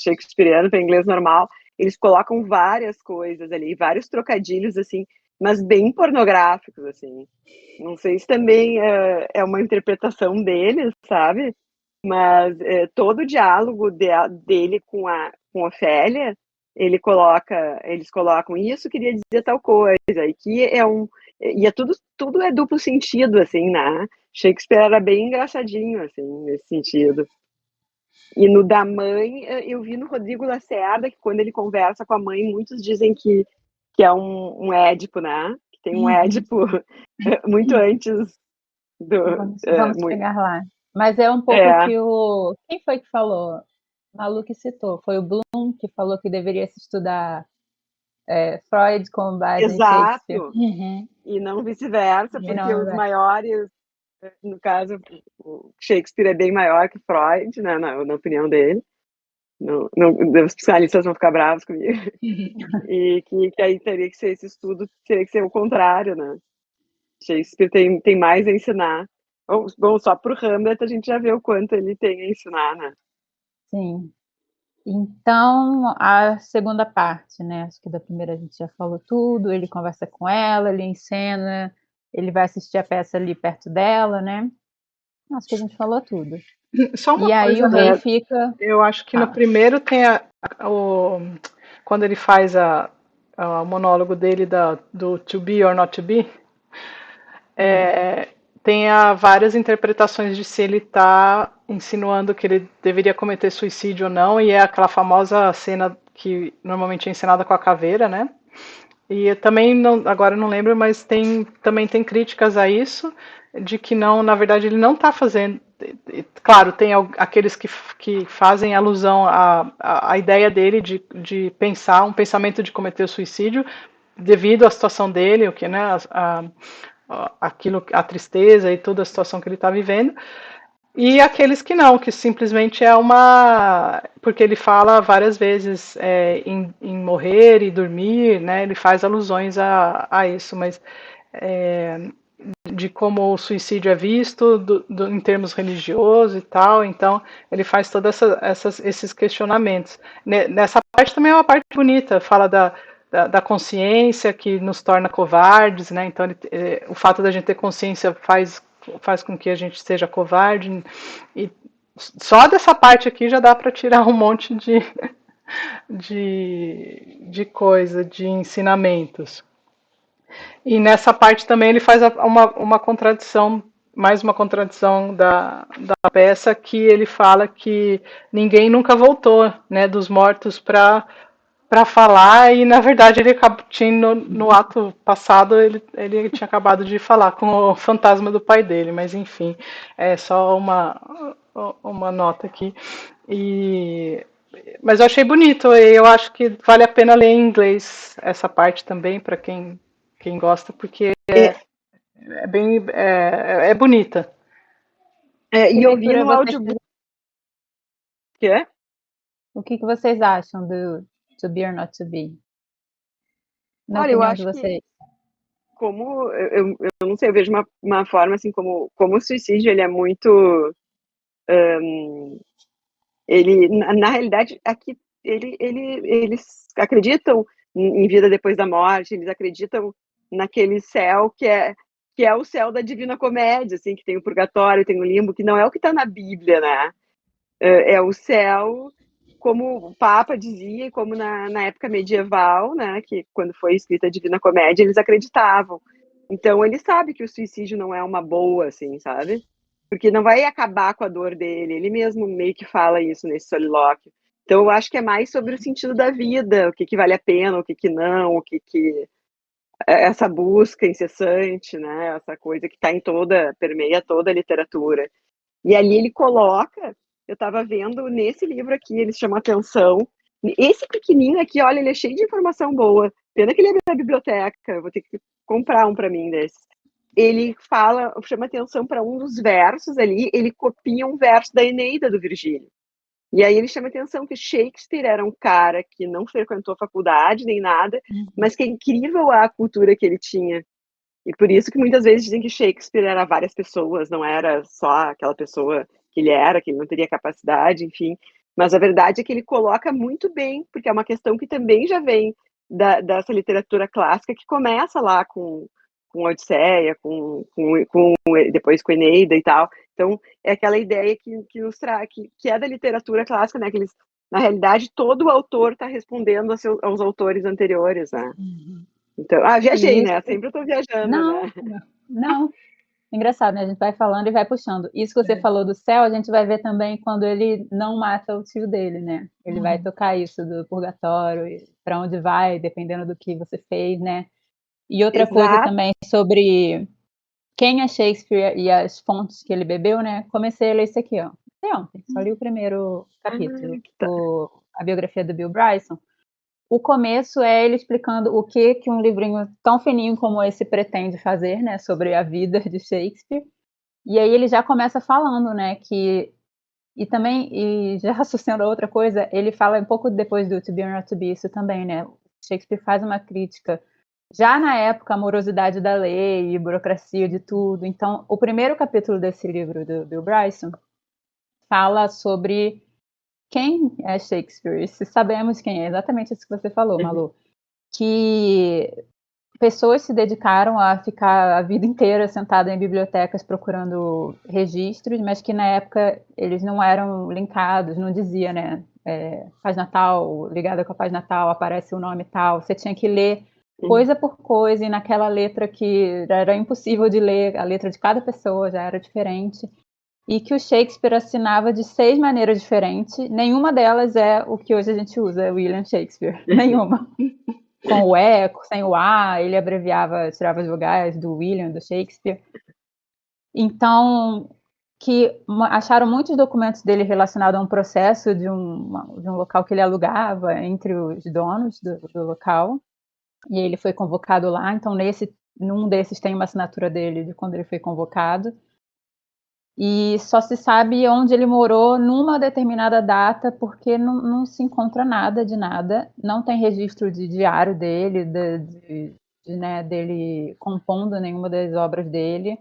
C: shakespeariano para inglês normal, eles colocam várias coisas ali, vários trocadilhos assim, mas bem pornográficos assim. Não sei se também é uma interpretação deles, sabe? Mas todo o diálogo dele com a Ofélia, eles colocam isso, queria dizer tal coisa, e que e é tudo é duplo sentido, assim, né? Shakespeare era bem engraçadinho, assim, nesse sentido. E no da mãe, eu vi no Rodrigo Lacerda, que quando ele conversa com a mãe, muitos dizem que é um Édipo, né? Que tem um Édipo muito antes do...
B: Vamos chegar lá. Mas é um pouco que o... Quem foi que falou? Malu que citou. Foi o Bloom que falou que deveria se estudar Freud com base em Shakespeare.
C: Exato. E não vice-versa, porque os maiores, no caso, o Shakespeare é bem maior que Freud, né, na opinião dele. Não, os psicanalistas vão ficar bravos comigo. E que aí teria que ser esse estudo, teria que ser o contrário, né? Shakespeare tem mais a ensinar. Bom, só pro Hamlet a gente já vê o quanto ele tem a ensinar, né?
B: Sim. Então, a segunda parte, né? Acho que da primeira a gente já falou tudo. Ele conversa com ela, ele encena, ele vai assistir a peça ali perto dela, né? Acho que a gente falou tudo.
A: Só uma
B: e aí
A: coisa,
B: o rei fica...
A: Eu acho que no primeiro tem quando ele faz o monólogo dele do To Be or Not To Be, tem várias interpretações de se ele está insinuando que ele deveria cometer suicídio ou não, e é aquela famosa cena que normalmente é encenada com a caveira, né? E também, agora não lembro, mas também tem críticas a isso, de que não, na verdade, ele não está fazendo. Claro, tem aqueles que fazem alusão à ideia dele de pensar, um pensamento de cometer suicídio, devido à situação dele, o que, né, a tristeza e toda a situação que ele está vivendo. E aqueles que não, que simplesmente é porque ele fala várias vezes em morrer e dormir, né? Ele faz alusões a isso, mas de como o suicídio é visto em termos religiosos e tal, então ele faz todos esses questionamentos. Nessa parte também é uma parte bonita, fala da consciência que nos torna covardes, né? Então o fato da gente ter consciência faz com que a gente seja covarde, e só dessa parte aqui já dá para tirar um monte de coisa, de ensinamentos. E nessa parte também ele faz uma contradição, mais uma contradição da peça, que ele fala que ninguém nunca voltou, né, dos mortos para falar, e na verdade ele tinha no ato passado ele tinha acabado de falar com o fantasma do pai dele, mas enfim, é só uma nota aqui. Mas eu achei bonito, e eu acho que vale a pena ler em inglês essa parte também, para quem gosta, porque é bem bonita.
C: E eu vi no audiobook. Quê?
B: O que vocês acham do To Be or Not To Be? Na
C: Olha, eu
B: opinião de
C: acho
B: vocês.
C: que como eu não sei, eu vejo uma forma assim como o suicídio ele é muito ele na realidade aqui eles acreditam em vida depois da morte, eles acreditam naquele céu que é o céu da Divina Comédia, assim, que tem o purgatório, tem o limbo, que não é o que está na Bíblia, né? É o céu, como o Papa dizia, como na época medieval, né, que quando foi escrita a Divina Comédia, eles acreditavam. Então, ele sabe que o suicídio não é uma boa, assim, sabe? Porque não vai acabar com a dor dele. Ele mesmo meio que fala isso nesse solilóquio. Então, eu acho que é mais sobre o sentido da vida, o que vale a pena, o que não, o que essa busca incessante, né? Essa coisa que está permeia toda a literatura. E ali ele coloca, eu estava vendo nesse livro aqui, ele chama atenção. Esse pequenininho aqui, olha, ele é cheio de informação boa. Pena que ele é da biblioteca, eu vou ter que comprar um para mim desse. Ele chama atenção para um dos versos ali, ele copia um verso da Eneida do Virgílio. E aí ele chama atenção que Shakespeare era um cara que não frequentou faculdade nem nada, mas que é incrível a cultura que ele tinha. E por isso que muitas vezes dizem que Shakespeare era várias pessoas, não era só aquela pessoa que ele era, que ele não teria capacidade, enfim. Mas a verdade é que ele coloca muito bem, porque é uma questão que também já vem dessa literatura clássica, que começa lá com Odisseia, depois com Eneida e tal. Então, é aquela ideia que é da literatura clássica, né? Que eles, na realidade, todo autor está respondendo aos autores anteriores, né? Então, viajei,
B: Isso.
C: né? Sempre eu tô viajando,
B: Não,
C: né?
B: não. Engraçado, né? A gente vai falando e vai puxando. Isso que você falou do céu, a gente vai ver também quando ele não mata o tio dele, né? Ele vai tocar isso do purgatório, para onde vai, dependendo do que você fez, né? E outra coisa
C: Exato.
B: também sobre quem é Shakespeare e as fontes que ele bebeu, né? Comecei a ler isso aqui, ó. Até ontem, só li o primeiro capítulo, a biografia do Bill Bryson. O começo é ele explicando o que um livrinho tão fininho como esse pretende fazer, né, sobre a vida de Shakespeare. E aí ele já começa falando, né, e já associando a outra coisa, ele fala um pouco depois do To Be or Not To Be, isso também, né, Shakespeare faz uma crítica, já na época, a morosidade da lei, burocracia de tudo. Então, o primeiro capítulo desse livro do Bill Bryson fala sobre quem é Shakespeare, se sabemos quem é, exatamente isso que você falou, Malu, que pessoas se dedicaram a ficar a vida inteira sentada em bibliotecas procurando registros, mas que na época eles não eram linkados, não dizia, né, página tal, ligada com a página tal, aparece o nome tal, você tinha que ler coisa por coisa, e naquela letra que era impossível de ler, a letra de cada pessoa já era diferente, e que o Shakespeare assinava de 6 maneiras diferentes, nenhuma delas é o que hoje a gente usa, William Shakespeare, nenhuma. Com o E, sem o A, ele abreviava, tirava as vogais do William, do Shakespeare. Então, acharam muitos documentos dele relacionados a um processo de um local que ele alugava entre os donos do local, e ele foi convocado lá, então num desses tem uma assinatura dele de quando ele foi convocado, e só se sabe onde ele morou numa determinada data, porque não se encontra nada de nada, não tem registro de diário dele, né, dele compondo nenhuma das obras dele,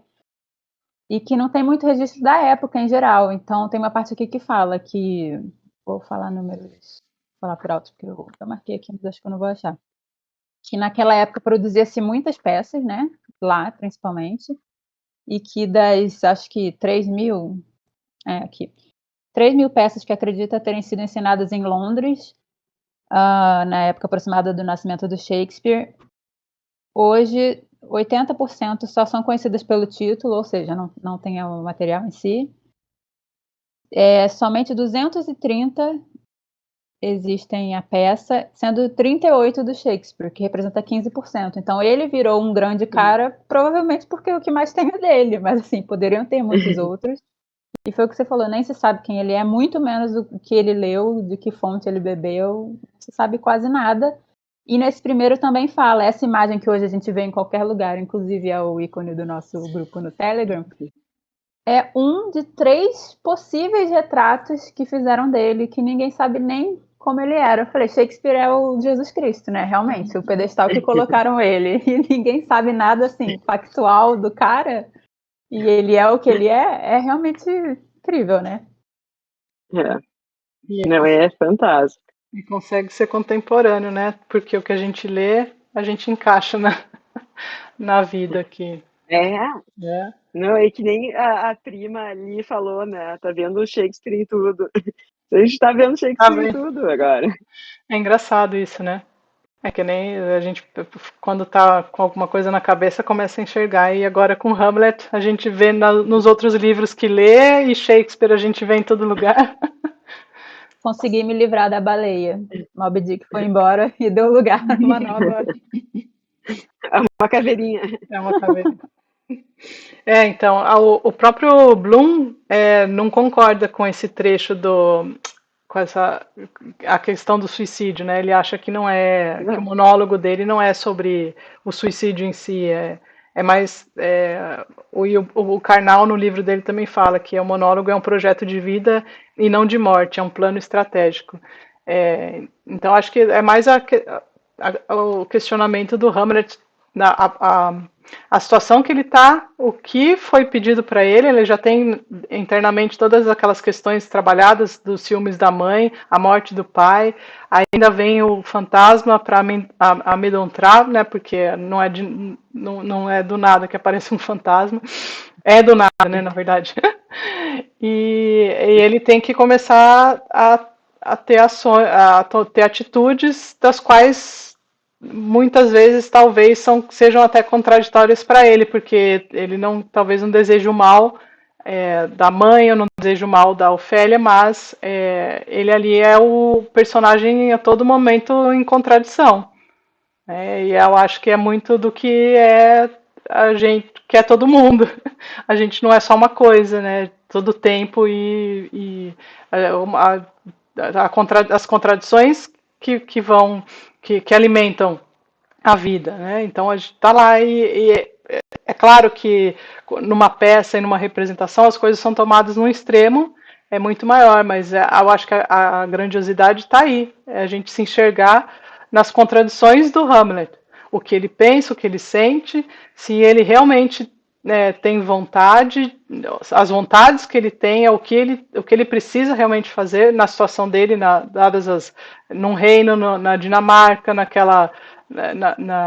B: e que não tem muito registro da época em geral. Então tem uma parte aqui que fala que, vou falar números, vou falar por alto, porque eu marquei aqui, mas acho que eu não vou achar, que naquela época produzia-se muitas peças, né, lá principalmente, e que acho que 3.000, aqui, 3.000 peças que acredita terem sido ensinadas em Londres, na época aproximada do nascimento do Shakespeare. Hoje, 80% só são conhecidas pelo título, ou seja, não tem o material em si. Somente 230 existem a peça, sendo 38 do Shakespeare, que representa 15%. Então ele virou um grande cara, provavelmente porque o que mais tem é dele, mas assim, poderiam ter muitos outros. E foi o que você falou, nem se sabe quem ele é, muito menos o que ele leu, de que fonte ele bebeu, não se sabe quase nada. E nesse primeiro também fala, essa imagem que hoje a gente vê em qualquer lugar, inclusive é o ícone do nosso grupo no Telegram, é um de 3 possíveis retratos que fizeram dele, que ninguém sabe nem como ele era. Eu falei, Shakespeare é o Jesus Cristo, né? Realmente, o pedestal que colocaram ele. E ninguém sabe nada, assim, factual do cara. E ele é o que ele é realmente incrível, né?
C: Não, é fantástico.
A: E consegue ser contemporâneo, né? Porque o que a gente lê, a gente encaixa na vida aqui. É.
C: Não, é que nem a prima ali falou, né? Tá vendo o Shakespeare em tudo. A gente tá vendo
A: Tá
C: Shakespeare em
A: bem.
C: tudo agora.
A: É engraçado isso, né? É que nem a gente, quando tá com alguma coisa na cabeça, começa a enxergar. E agora com Hamlet, a gente vê nos outros livros que lê, e Shakespeare a gente vê em todo lugar.
B: consegui me livrar da baleia. Moby Dick foi embora e deu lugar a uma nova.
C: Uma caveirinha.
A: É uma caveira. Então, o próprio Bloom não concorda com esse trecho com a questão do suicídio, né? Ele acha que não é, que o monólogo dele não é sobre o suicídio em si, é mais, o Karnal no livro dele também fala que o monólogo é um projeto de vida e não de morte, é um plano estratégico. Então acho que é mais o questionamento do Hamlet, a situação que ele está, o que foi pedido para ele já tem internamente todas aquelas questões trabalhadas dos ciúmes da mãe, a morte do pai, ainda vem o fantasma para amedrontar, né, porque não é do nada que aparece um fantasma, é do nada, né, na verdade. E ele tem que começar a ter ações, a ter atitudes das quais muitas vezes talvez sejam até contraditórias para ele, porque ele talvez não deseje o mal da mãe, eu não desejo o mal da Ofélia, mas ele ali é o personagem a todo momento em contradição. E eu acho que é muito do que a gente, que é todo mundo. A gente não é só uma coisa, né? Todo tempo as contradições que alimentam a vida, né? Então a gente está lá e é claro que numa peça e numa representação as coisas são tomadas num extremo é muito maior, mas eu acho que a grandiosidade está aí, é a gente se enxergar nas contradições do Hamlet, o que ele pensa, o que ele sente, se ele realmente tem vontade, as vontades que ele tem, o que ele precisa realmente fazer na situação dele, num reino, na Dinamarca,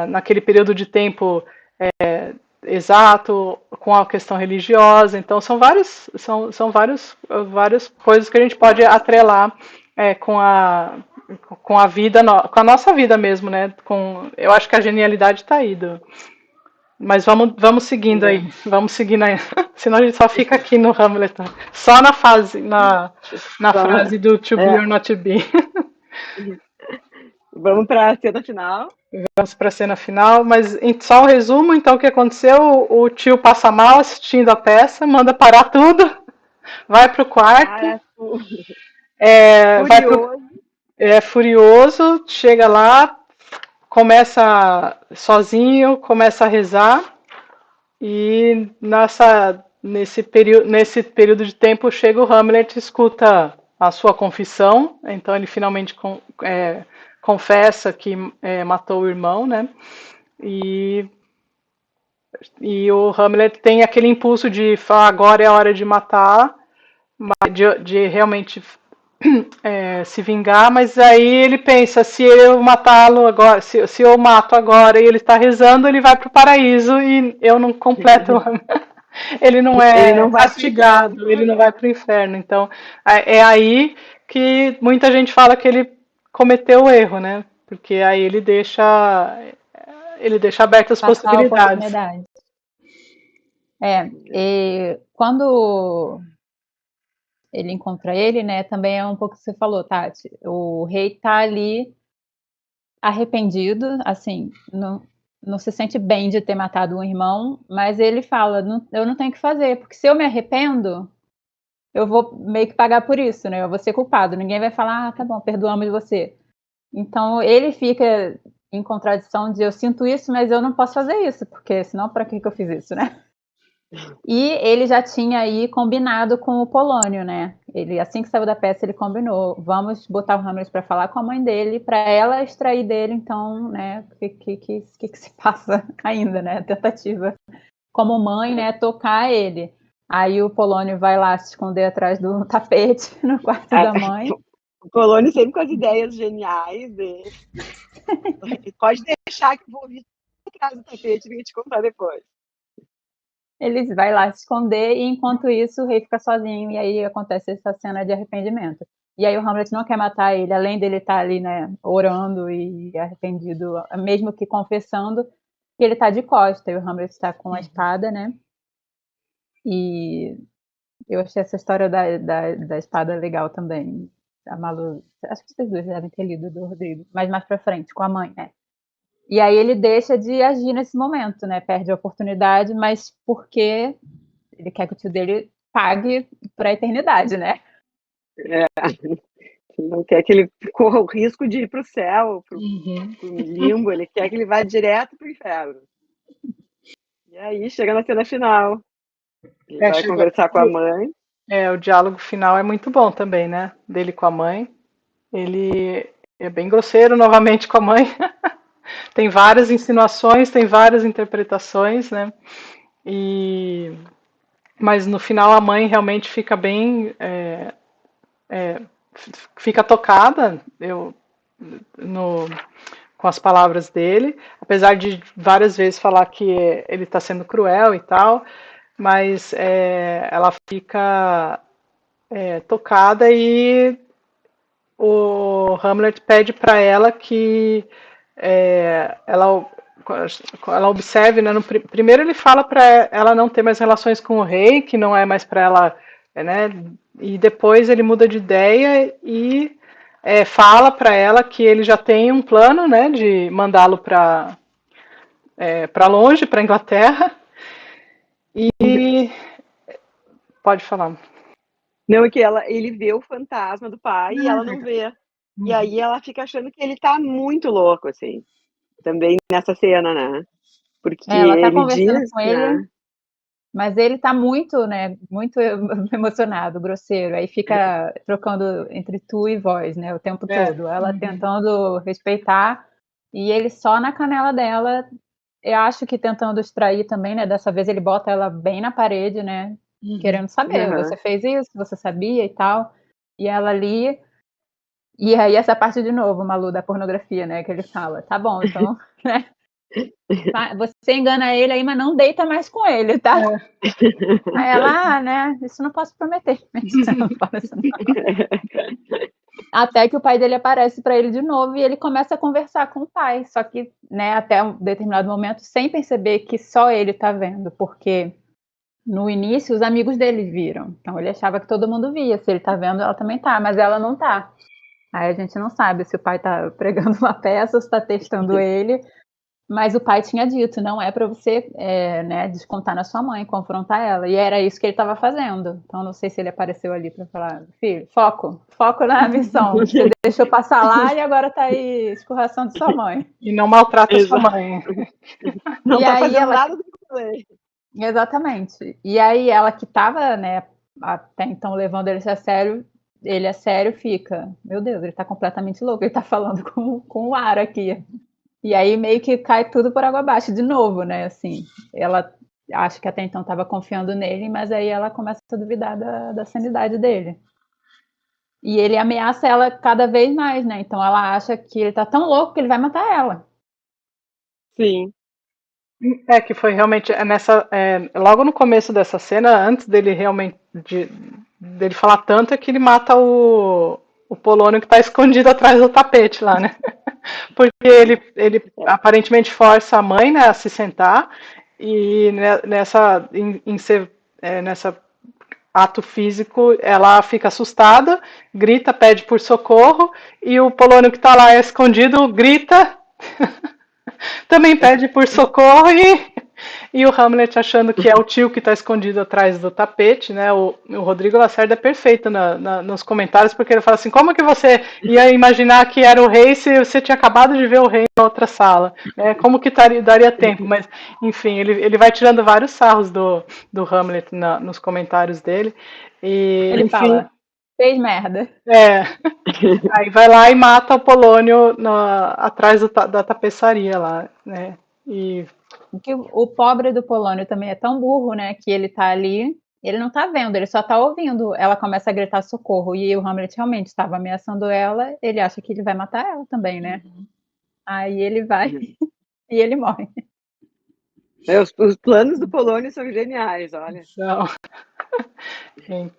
A: naquele período de tempo exato, com a questão religiosa. Então são várias coisas que a gente pode atrelar com a vida, com a nossa vida mesmo, né? Eu acho que a genialidade está aí. Mas vamos seguindo aí, vamos seguindo aí. Senão a gente só fica aqui no Hamlet, só na frase do to be or not to be.
C: Vamos para a cena final.
A: Vamos para a cena final, mas só um resumo, então o que aconteceu? O tio passa mal assistindo a peça, manda parar tudo, vai pro quarto, furioso, chega lá, começa sozinho, começa a rezar, e nesse período de tempo chega o Hamlet, escuta a sua confissão, então ele finalmente confessa que matou o irmão, né? E o Hamlet tem aquele impulso de falar agora é a hora de matar, de realmente se vingar, mas aí ele pensa, se eu matá-lo agora, se eu mato agora e ele está rezando, ele vai para o paraíso e eu não completo. Ele não é castigado, ele não vai para o inferno. Então é aí que muita gente fala que ele cometeu o erro, né? Porque aí ele deixa abertas as possibilidades.
B: E quando ele encontra ele, né, também é um pouco o que você falou, Tati. O rei tá ali arrependido, assim, não se sente bem de ter matado um irmão, mas ele fala, eu não tenho o que fazer, porque se eu me arrependo, eu vou meio que pagar por isso, né? Eu vou ser culpado. Ninguém vai falar, tá bom, perdoamos você. Então ele fica em contradição de eu sinto isso, mas eu não posso fazer isso, porque senão para que eu fiz isso, né? E ele já tinha aí combinado com o Polônio, né? Ele, assim que saiu da peça, ele combinou, vamos botar o Hamlet para falar com a mãe dele, para ela extrair dele, então, né, o que se passa ainda, né? Tentativa como mãe, né, tocar ele. Aí o Polônio vai lá se esconder atrás do tapete no quarto da mãe.
C: O Polônio sempre com as ideias geniais dele. Pode deixar que eu vou vir atrás do tapete e vim te contar depois.
B: Ele vai lá se esconder e enquanto isso o rei fica sozinho e aí acontece essa cena de arrependimento. E aí o Hamlet não quer matar ele, além dele estar ali, né, orando e arrependido, mesmo que confessando, que ele está de costa e o Hamlet está com a espada, né? E eu achei essa história da espada legal também. A Malu, acho que vocês dois devem ter lido do Rodrigo, mas mais pra frente, com a mãe, né? E aí ele deixa de agir nesse momento, né? Perde a oportunidade, mas porque ele quer que o tio dele pague para a eternidade, né?
C: Não quer que ele corra o risco de ir para o céu, para o
A: Uhum.
C: limbo, ele quer que ele vá direto para o inferno. E aí chega na cena final, ele vai
A: Chega.
C: conversar com a mãe.
A: O diálogo final é muito bom também, né? Dele com a mãe. Ele é bem grosseiro novamente com a mãe. Tem várias insinuações, tem várias interpretações, né? Mas no final a mãe realmente fica bem, fica tocada no, com as palavras dele, apesar de várias vezes falar que ele está sendo cruel e tal, mas ela fica tocada e o Hamlet pede para ela que ela observe, né, primeiro ele fala para ela não ter mais relações com o rei, que não é mais para ela, né, e depois ele muda de ideia e fala para ela que ele já tem um plano, né, de mandá-lo para longe, para Inglaterra, e pode falar.
C: Não, é que ele vê o fantasma do pai e ela não vê. E aí ela fica achando que ele tá muito louco, assim. Também nessa cena, né? Porque
B: Ela tá
C: ele
B: conversando
C: diz,
B: com ele,
C: né?
B: mas ele tá muito, né, muito emocionado, grosseiro. Aí fica trocando entre tu e voz, né, o tempo todo. Ela tentando respeitar e ele só na canela dela. Eu acho que tentando distrair também, né? Dessa vez ele bota ela bem na parede, né? Querendo saber, você fez isso, você sabia e tal. E ela ali. E aí essa parte de novo, Malu, da pornografia, né? Que ele fala, tá bom, então, né? Você engana ele aí, mas não deita mais com ele, tá? Aí ela, né? Isso não posso prometer. Não fala isso não. Até que o pai dele aparece para ele de novo e ele começa a conversar com o pai, só que, né, até um determinado momento, sem perceber que só ele tá vendo, porque no início os amigos dele viram. Então ele achava que todo mundo via, se ele tá vendo, ela também tá, mas ela não tá. Aí a gente não sabe se o pai tá pregando uma peça ou se tá testando ele, mas o pai tinha dito, não é para você né, descontar na sua mãe, confrontar ela. E era isso que ele estava fazendo. Então não sei se ele apareceu ali para falar, filho, foco na missão. Você deixou passar lá e agora tá aí escorração de sua mãe.
A: E não maltrata sua mãe.
C: Não
B: E
C: tá
B: aí
C: fazendo
B: ela,
C: nada do que eu falei.
B: exatamente. E aí ela que estava, né, até então levando ele a sério, fica, meu Deus, ele tá completamente louco, ele tá falando com o ar aqui. E aí meio que cai tudo por água abaixo de novo, né? Assim, ela acho que até então estava confiando nele, mas aí ela começa a duvidar da sanidade dele. E ele ameaça ela cada vez mais, né? Então ela acha que ele tá tão louco que ele vai matar ela.
C: Sim.
A: Que foi realmente logo no começo dessa cena, antes dele realmente dele falar tanto, é que ele mata o Polônio que está escondido atrás do tapete lá, né? Porque ele aparentemente força a mãe, né, a se sentar e nessa ato físico ela fica assustada, grita, pede por socorro e o Polônio que está lá escondido grita também pede por socorro e o Hamlet achando que é o tio que está escondido atrás do tapete, né? O Rodrigo Lacerda é perfeito nos comentários, porque ele fala assim, como que você ia imaginar que era o rei se você tinha acabado de ver o rei na outra sala? Como que daria tempo? Mas, enfim, ele vai tirando vários sarros do Hamlet nos comentários dele. E,
B: Ele
A: enfim,
B: fala, fez merda.
A: Aí vai lá e mata o Polônio atrás da tapeçaria lá, né? E
B: Que o pobre do Polônio também é tão burro, né? Que ele tá ali, ele não tá vendo, ele só tá ouvindo. Ela começa a gritar socorro e o Hamlet realmente estava ameaçando ela. Ele acha que ele vai matar ela também, né? Aí ele vai e ele morre.
C: Os planos do Polônio são geniais, olha.
A: Então,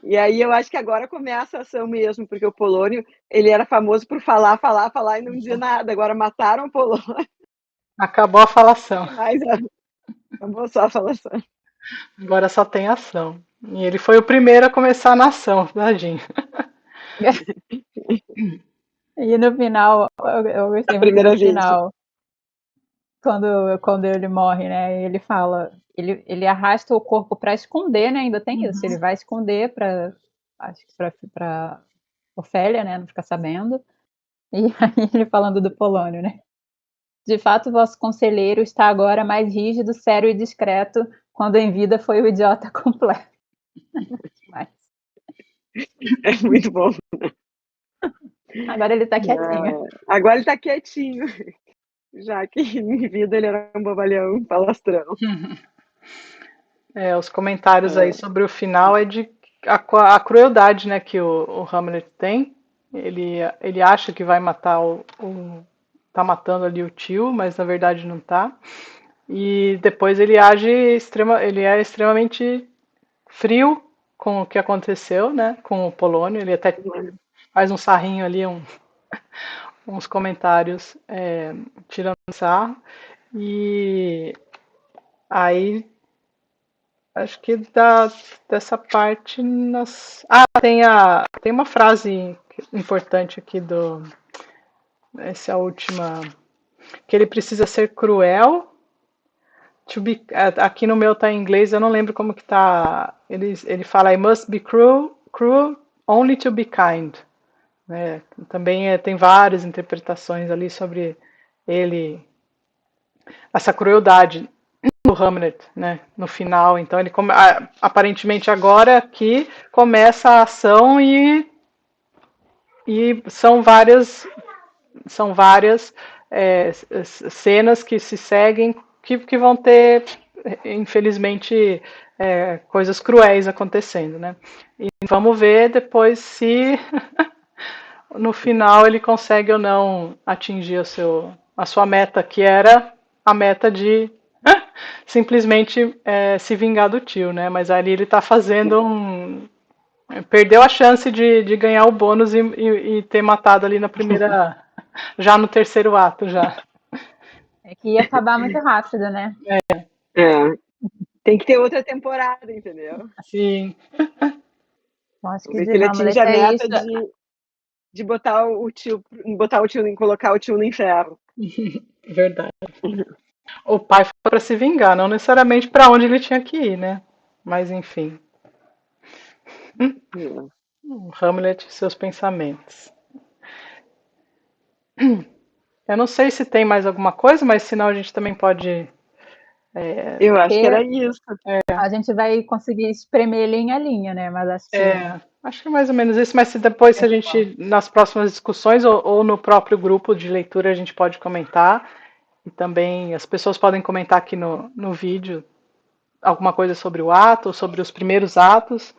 C: E aí eu acho que agora começa a ação mesmo, porque o Polônio, ele era famoso por falar, falar, falar e não dizer nada. Agora mataram o Polônio,
A: acabou a falação.
C: mas acabou só a falação.
A: Agora só tem ação. E ele foi o primeiro a começar na ação, tadinho.
B: E no final, eu gostei
C: A
B: muito
C: primeira
B: do
C: vez.
B: final, quando ele morre, né? Ele fala, ele arrasta o corpo para esconder, né? Ainda tem isso, ele vai esconder acho que para Ofélia, né? Não ficar sabendo. E aí ele falando do Polônio, né? De fato, vosso conselheiro está agora mais rígido, sério e discreto, quando em vida foi o idiota completo. Mas
C: É muito bom.
B: agora ele tá quietinho.
C: Agora ele tá quietinho, já que em vida ele era um bobalhão, um palastrão.
A: Os comentários aí sobre o final é de a crueldade, né, que o Hamlet tem. Ele acha que vai matar tá matando ali o tio, mas na verdade não tá. E depois ele ele é extremamente frio com o que aconteceu, né, com o Polônio. Ele até faz um sarrinho ali, uns comentários tirando sarro. E aí acho que dessa parte tem uma frase importante aqui essa é a última, que ele precisa ser cruel aqui no meu tá em inglês, eu não lembro como que tá, ele fala I must be cruel only to be kind, né? Também tem várias interpretações ali sobre ele, essa crueldade do Hamlet, né, no final. Então ele aparentemente agora aqui começa a ação e são várias cenas que se seguem que vão ter infelizmente coisas cruéis acontecendo, né? E vamos ver depois se no final ele consegue ou não atingir a sua meta, que era a meta de simplesmente se vingar do tio, né? Mas ali ele tá fazendo perdeu a chance de ganhar o bônus e ter matado ali na primeira. Já no terceiro ato, já.
B: É que ia acabar muito rápido, né?
C: É. Tem que ter outra temporada, entendeu?
A: Sim.
B: Eu acho
C: Vamos
B: que
C: ver
B: de
C: se ele
B: Hamlet
C: atinge a
B: é
C: meta
B: isso.
C: de botar o tio, colocar o tio no inferno.
A: Verdade. O pai foi para se vingar, não necessariamente para onde ele tinha que ir, né? Mas enfim. O Hamlet e seus pensamentos. Eu não sei se tem mais alguma coisa, mas senão a gente também pode.
C: Eu acho que era
B: Porque
C: isso.
B: a gente vai conseguir espremer linha a linha, né? Mas
A: Acho que é mais ou menos isso, mas se depois se a gente, nas próximas discussões ou no próprio grupo de leitura, a gente pode comentar. E também as pessoas podem comentar aqui no vídeo alguma coisa sobre o ato, ou sobre os primeiros atos,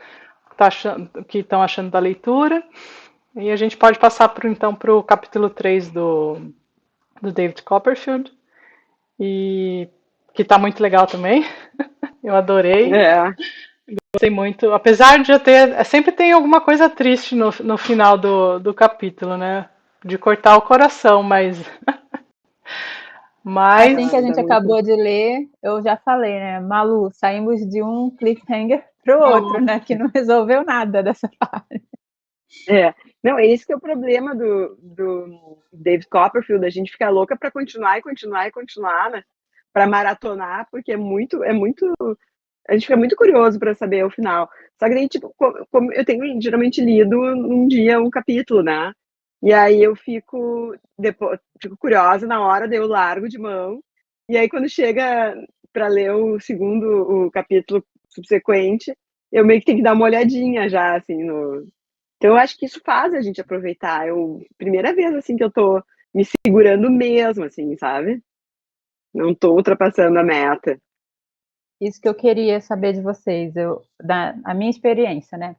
A: que estão achando da leitura. E a gente pode passar então para o capítulo 3 do David Copperfield, e que está muito legal também. Eu adorei.
C: É.
A: Gostei muito. Apesar de eu ter. Sempre tem alguma coisa triste no final do capítulo, né? De cortar o coração, mas.
B: assim que a
C: Dá
B: gente
C: muito.
B: acabou de ler, eu já falei, né? Malu, saímos de um cliffhanger pro outro, né? Que não resolveu nada dessa parte.
C: É. Não, esse que é o problema do David Copperfield, a gente fica louca para continuar e continuar e continuar, né? Para maratonar, porque é muito. A gente fica muito curioso para saber o final. Só que daí, tipo, como eu tenho geralmente lido num dia um capítulo, né? E aí eu fico curiosa na hora, daí eu largo de mão. E aí quando chega para ler o capítulo subsequente, eu meio que tenho que dar uma olhadinha já, assim, no. Então eu acho que isso faz a gente aproveitar. Primeira vez, assim, que eu tô me segurando mesmo, assim, sabe? Não tô ultrapassando a meta.
B: Isso que eu queria saber de vocês, a minha experiência, né?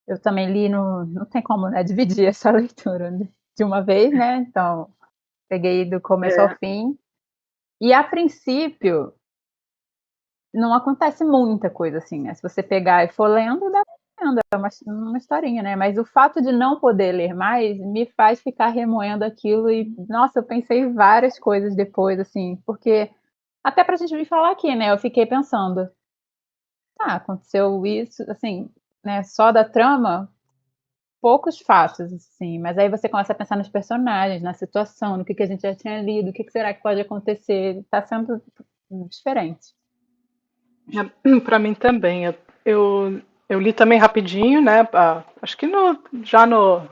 B: Eu também li não tem como, né, dividir essa leitura de uma vez, né? Então, peguei do começo ao
C: É.
B: fim. E a princípio, não acontece muita coisa assim, né? Se você pegar e for lendo, dá pra lendo, é uma historinha, né? Mas o fato de não poder ler mais me faz ficar remoendo aquilo e, nossa, eu pensei várias coisas depois, assim, porque até pra gente vir falar aqui, né? Eu fiquei pensando, tá, aconteceu isso, assim, né? Só da trama, poucos fatos, assim, mas aí você começa a pensar nos personagens, na situação, no que a gente já tinha lido, o que será que pode acontecer. Está sendo diferente.
A: Para mim também. Eu li também rapidinho, né? Acho que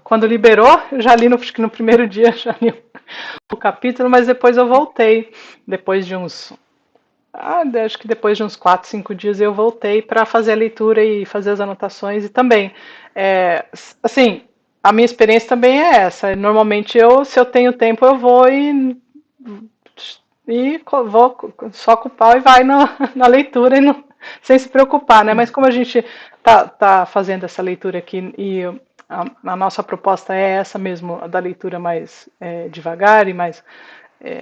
A: quando liberou, eu já li acho que no primeiro dia já li o capítulo, mas depois eu voltei. Depois de uns. Acho que depois de uns 4, 5 dias eu voltei para fazer a leitura e fazer as anotações e também. Assim, a minha experiência também é essa. Normalmente se eu tenho tempo, eu vou vou só com o pau e vai na leitura sem se preocupar, né? Mas como a gente tá fazendo essa leitura aqui e a nossa proposta é essa mesmo, a da leitura mais devagar e mais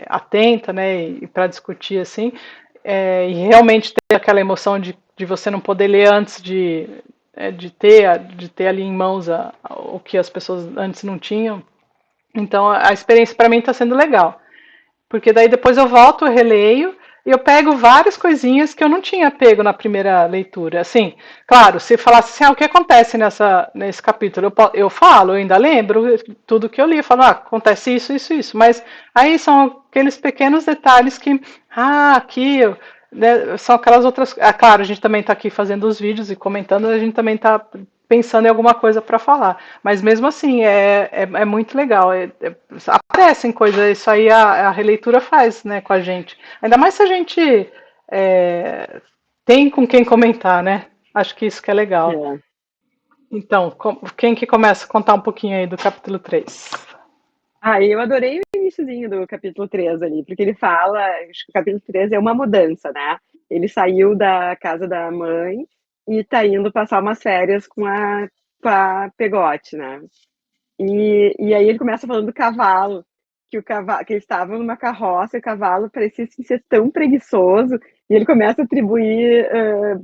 A: atenta, né? E para discutir assim, e realmente ter aquela emoção de você não poder ler antes de ter ali em mãos o que as pessoas antes não tinham. Então a experiência para mim está sendo legal. Porque daí depois eu volto, eu releio e eu pego várias coisinhas que eu não tinha pego na primeira leitura. Assim, claro, se falasse assim, o que acontece nesse capítulo, eu falo, eu ainda lembro tudo que eu li, eu falo, acontece isso, isso, isso. Mas aí são aqueles pequenos detalhes que, aqui, né, são aquelas outras. Claro, a gente também está aqui fazendo os vídeos e comentando, a gente também está pensando em alguma coisa para falar. Mas mesmo assim, é muito legal. Aparecem coisas, isso aí a releitura faz, né, com a gente. Ainda mais se a gente tem com quem comentar, né? Acho que isso que é legal. Então, quem que começa a contar um pouquinho aí do capítulo 3?
C: Eu adorei o iniciozinho do capítulo 3 ali, porque ele fala, acho que o capítulo 3 é uma mudança, né? Ele saiu da casa da mãe e tá indo passar umas férias com a Pegote, né? E aí ele começa falando do cavalo, que eles estavam numa carroça, e o cavalo parecia assim, ser tão preguiçoso, e ele começa a atribuir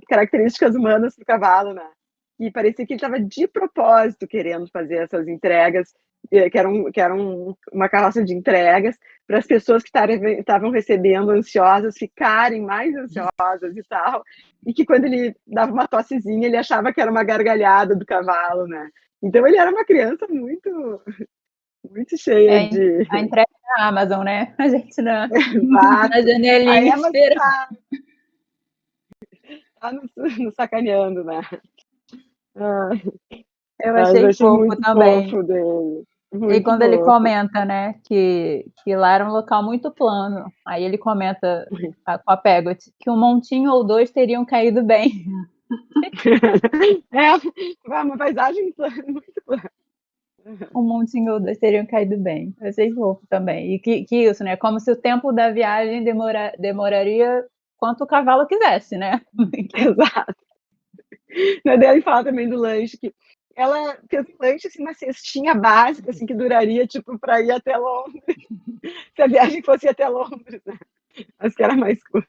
C: características humanas pro cavalo, né? E parecia que ele estava de propósito querendo fazer essas entregas, que eram uma carroça de entregas, para as pessoas que estavam recebendo ansiosas ficarem mais ansiosas e tal, e que quando ele dava uma tossezinha, ele achava que era uma gargalhada do cavalo, né? Então ele era uma criança muito, muito cheia de.
B: A entrega da Amazon, né? A gente na
C: Exato.
B: janelinha
C: A Emma
B: esperando.
C: tá nos sacaneando, né?
B: Eu
C: Mas eu
B: achei
C: achei
B: fofo
C: muito
B: também.
C: fofo dele.
B: E
C: Muito
B: quando ele
C: fofo.
B: comenta, né, que lá era um local muito plano, aí ele comenta com a Peggot que um montinho ou dois teriam caído bem.
C: Uma paisagem muito plana.
B: Um montinho ou dois teriam caído bem. Eu achei fofo também. E que isso, né? Como se o tempo da viagem demoraria quanto o cavalo quisesse, né?
C: Exato. Daí ele fala também do lanche, que ela fez um lanche, assim, uma cestinha básica, assim, que duraria, tipo, para ir até Londres. Se a viagem fosse até Londres, né? Mas que era mais curta.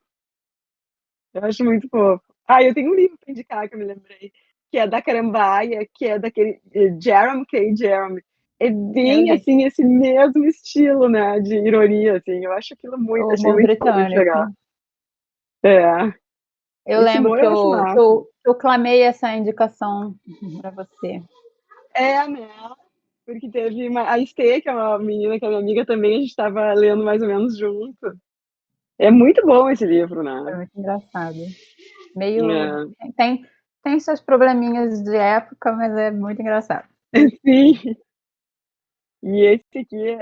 C: Eu acho muito fofo. Eu tenho um livro para indicar que eu me lembrei, que é da Carambaia, que é daquele Jerome K. Jerome. É bem, assim, esse mesmo estilo, né, de ironia, assim. Eu acho aquilo
B: O
C: achei
B: humor
C: muito legal.
B: britânico. Eu
C: Esse
B: lembro
C: humor
B: que
C: eu acho
B: eu, que
C: massa.
B: eu, que eu clamei essa indicação para você.
C: Né? Porque teve a Estê, que é uma menina que é minha amiga também, a gente estava lendo mais ou menos junto. É muito bom esse livro, né?
B: Foi muito engraçado. Meio.
C: É.
B: Tem seus probleminhas de época, mas é muito engraçado.
C: Sim. E esse aqui,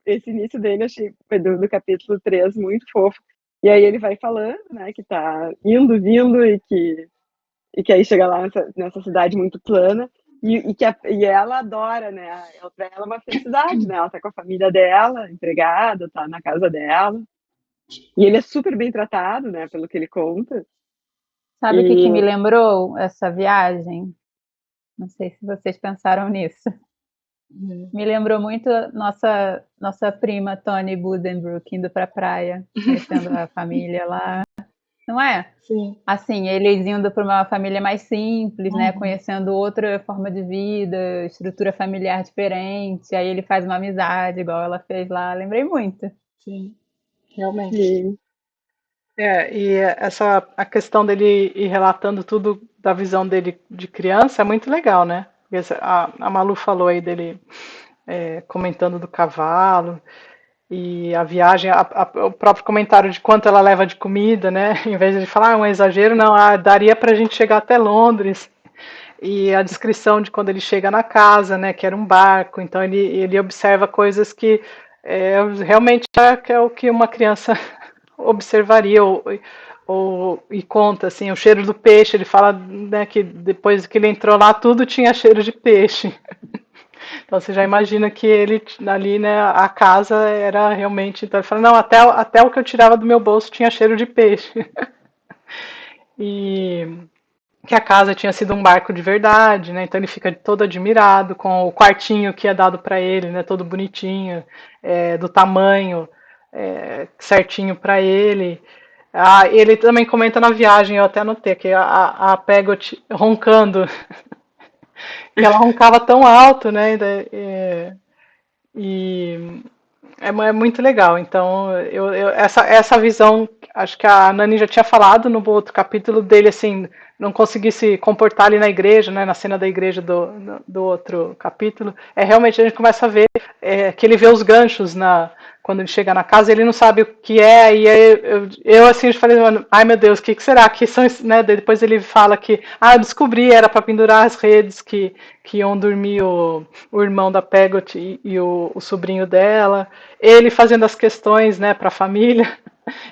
C: esse início dele, achei do capítulo 3 muito fofo. E aí ele vai falando, né, que tá indo, vindo, e que aí chega lá nessa cidade muito plana, e ela adora, né? Pra ela é uma felicidade, né? Ela tá com a família dela, empregada, tá na casa dela. E ele é super bem tratado, né, pelo que ele conta.
B: Sabe o que me lembrou essa viagem? Não sei se vocês pensaram nisso. Me lembrou muito nossa prima Tony Budenbrook indo para a praia, conhecendo a família lá, não é?
A: Sim.
B: Assim, eles indo para uma família mais simples, né? Conhecendo outra forma de vida, estrutura familiar diferente. Aí ele faz uma amizade, igual ela fez lá. Lembrei muito.
A: Sim, realmente.
C: Sim.
A: E a questão dele ir relatando tudo da visão dele de criança é muito legal, né? A Malu falou aí dele comentando do cavalo e a viagem, o próprio comentário de quanto ela leva de comida, né? Em vez de falar um exagero, não, daria pra gente chegar até Londres. E a descrição de quando ele chega na casa, né, que era um barco, então ele observa coisas que realmente é o que uma criança observaria e conta, assim, o cheiro do peixe, ele fala, né, que depois que ele entrou lá, tudo tinha cheiro de peixe. Então você já imagina que ele ali, né, a casa era realmente, então ele fala, não, até o que eu tirava do meu bolso tinha cheiro de peixe. E que a casa tinha sido um barco de verdade, né? Então ele fica todo admirado com o quartinho que é dado para ele, né? Todo bonitinho, do tamanho certinho para ele. Ele também comenta na viagem, eu até anotei que a Peggot roncando, que ela roncava tão alto, né? E é muito legal. Então, essa visão, acho que a Nani já tinha falado no outro capítulo dele, assim, não conseguir se comportar ali na igreja, né, na cena da igreja do outro capítulo. Realmente a gente começa a ver que ele vê os ganchos quando ele chega na casa, ele não sabe o que é, e aí eu assim, eu falei, ai meu Deus, o que será que são, né? Depois ele fala que, eu descobri, era para pendurar as redes que iam dormir o irmão da Peggot e o sobrinho dela, ele fazendo as questões, né, para a família.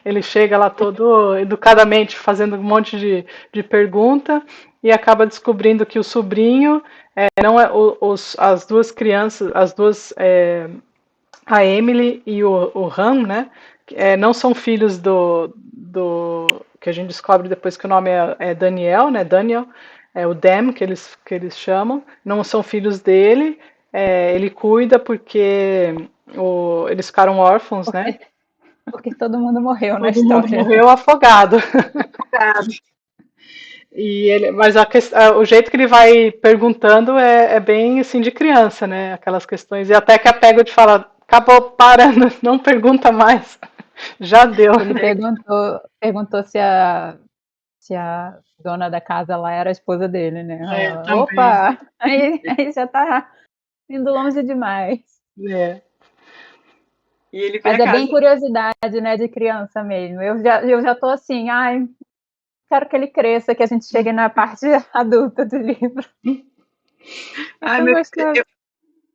A: Ele chega lá todo educadamente fazendo um monte de pergunta e acaba descobrindo que o sobrinho não é as duas crianças, a Emily e o Han, né, não são filhos do que a gente descobre depois que o nome é Daniel, né, Daniel, o Dem que eles chamam, não são filhos dele, ele cuida porque eles ficaram órfãos, né?
B: Porque todo mundo morreu na
A: Todo mundo
B: história.
A: morreu afogado. Mas o jeito que ele vai perguntando é bem assim de criança, né? Aquelas questões. E até que a Peggot fala, acabou, para, não pergunta mais. Já deu.
B: Ele perguntou se a dona da casa lá era a esposa dele, né? Opa! Aí já tá indo longe demais.
C: E ele vê
B: Mas
C: a
B: é bem
C: casa.
B: curiosidade, né, de criança mesmo. Eu já tô assim, quero que ele cresça, que a gente chegue na parte adulta do livro.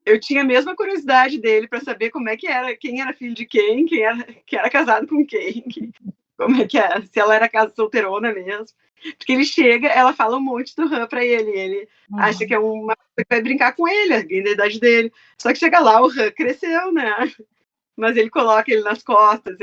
C: Eu tinha a mesma curiosidade dele para saber como é que era, quem era filho de quem era casado com quem, como é que era, se ela era casa solteirona mesmo. Porque ele chega, ela fala um monte do Han pra ele acha que é uma coisa que vai brincar com ele, alguém da idade dele. Só que chega lá, o Han cresceu, né? Mas ele coloca ele nas costas,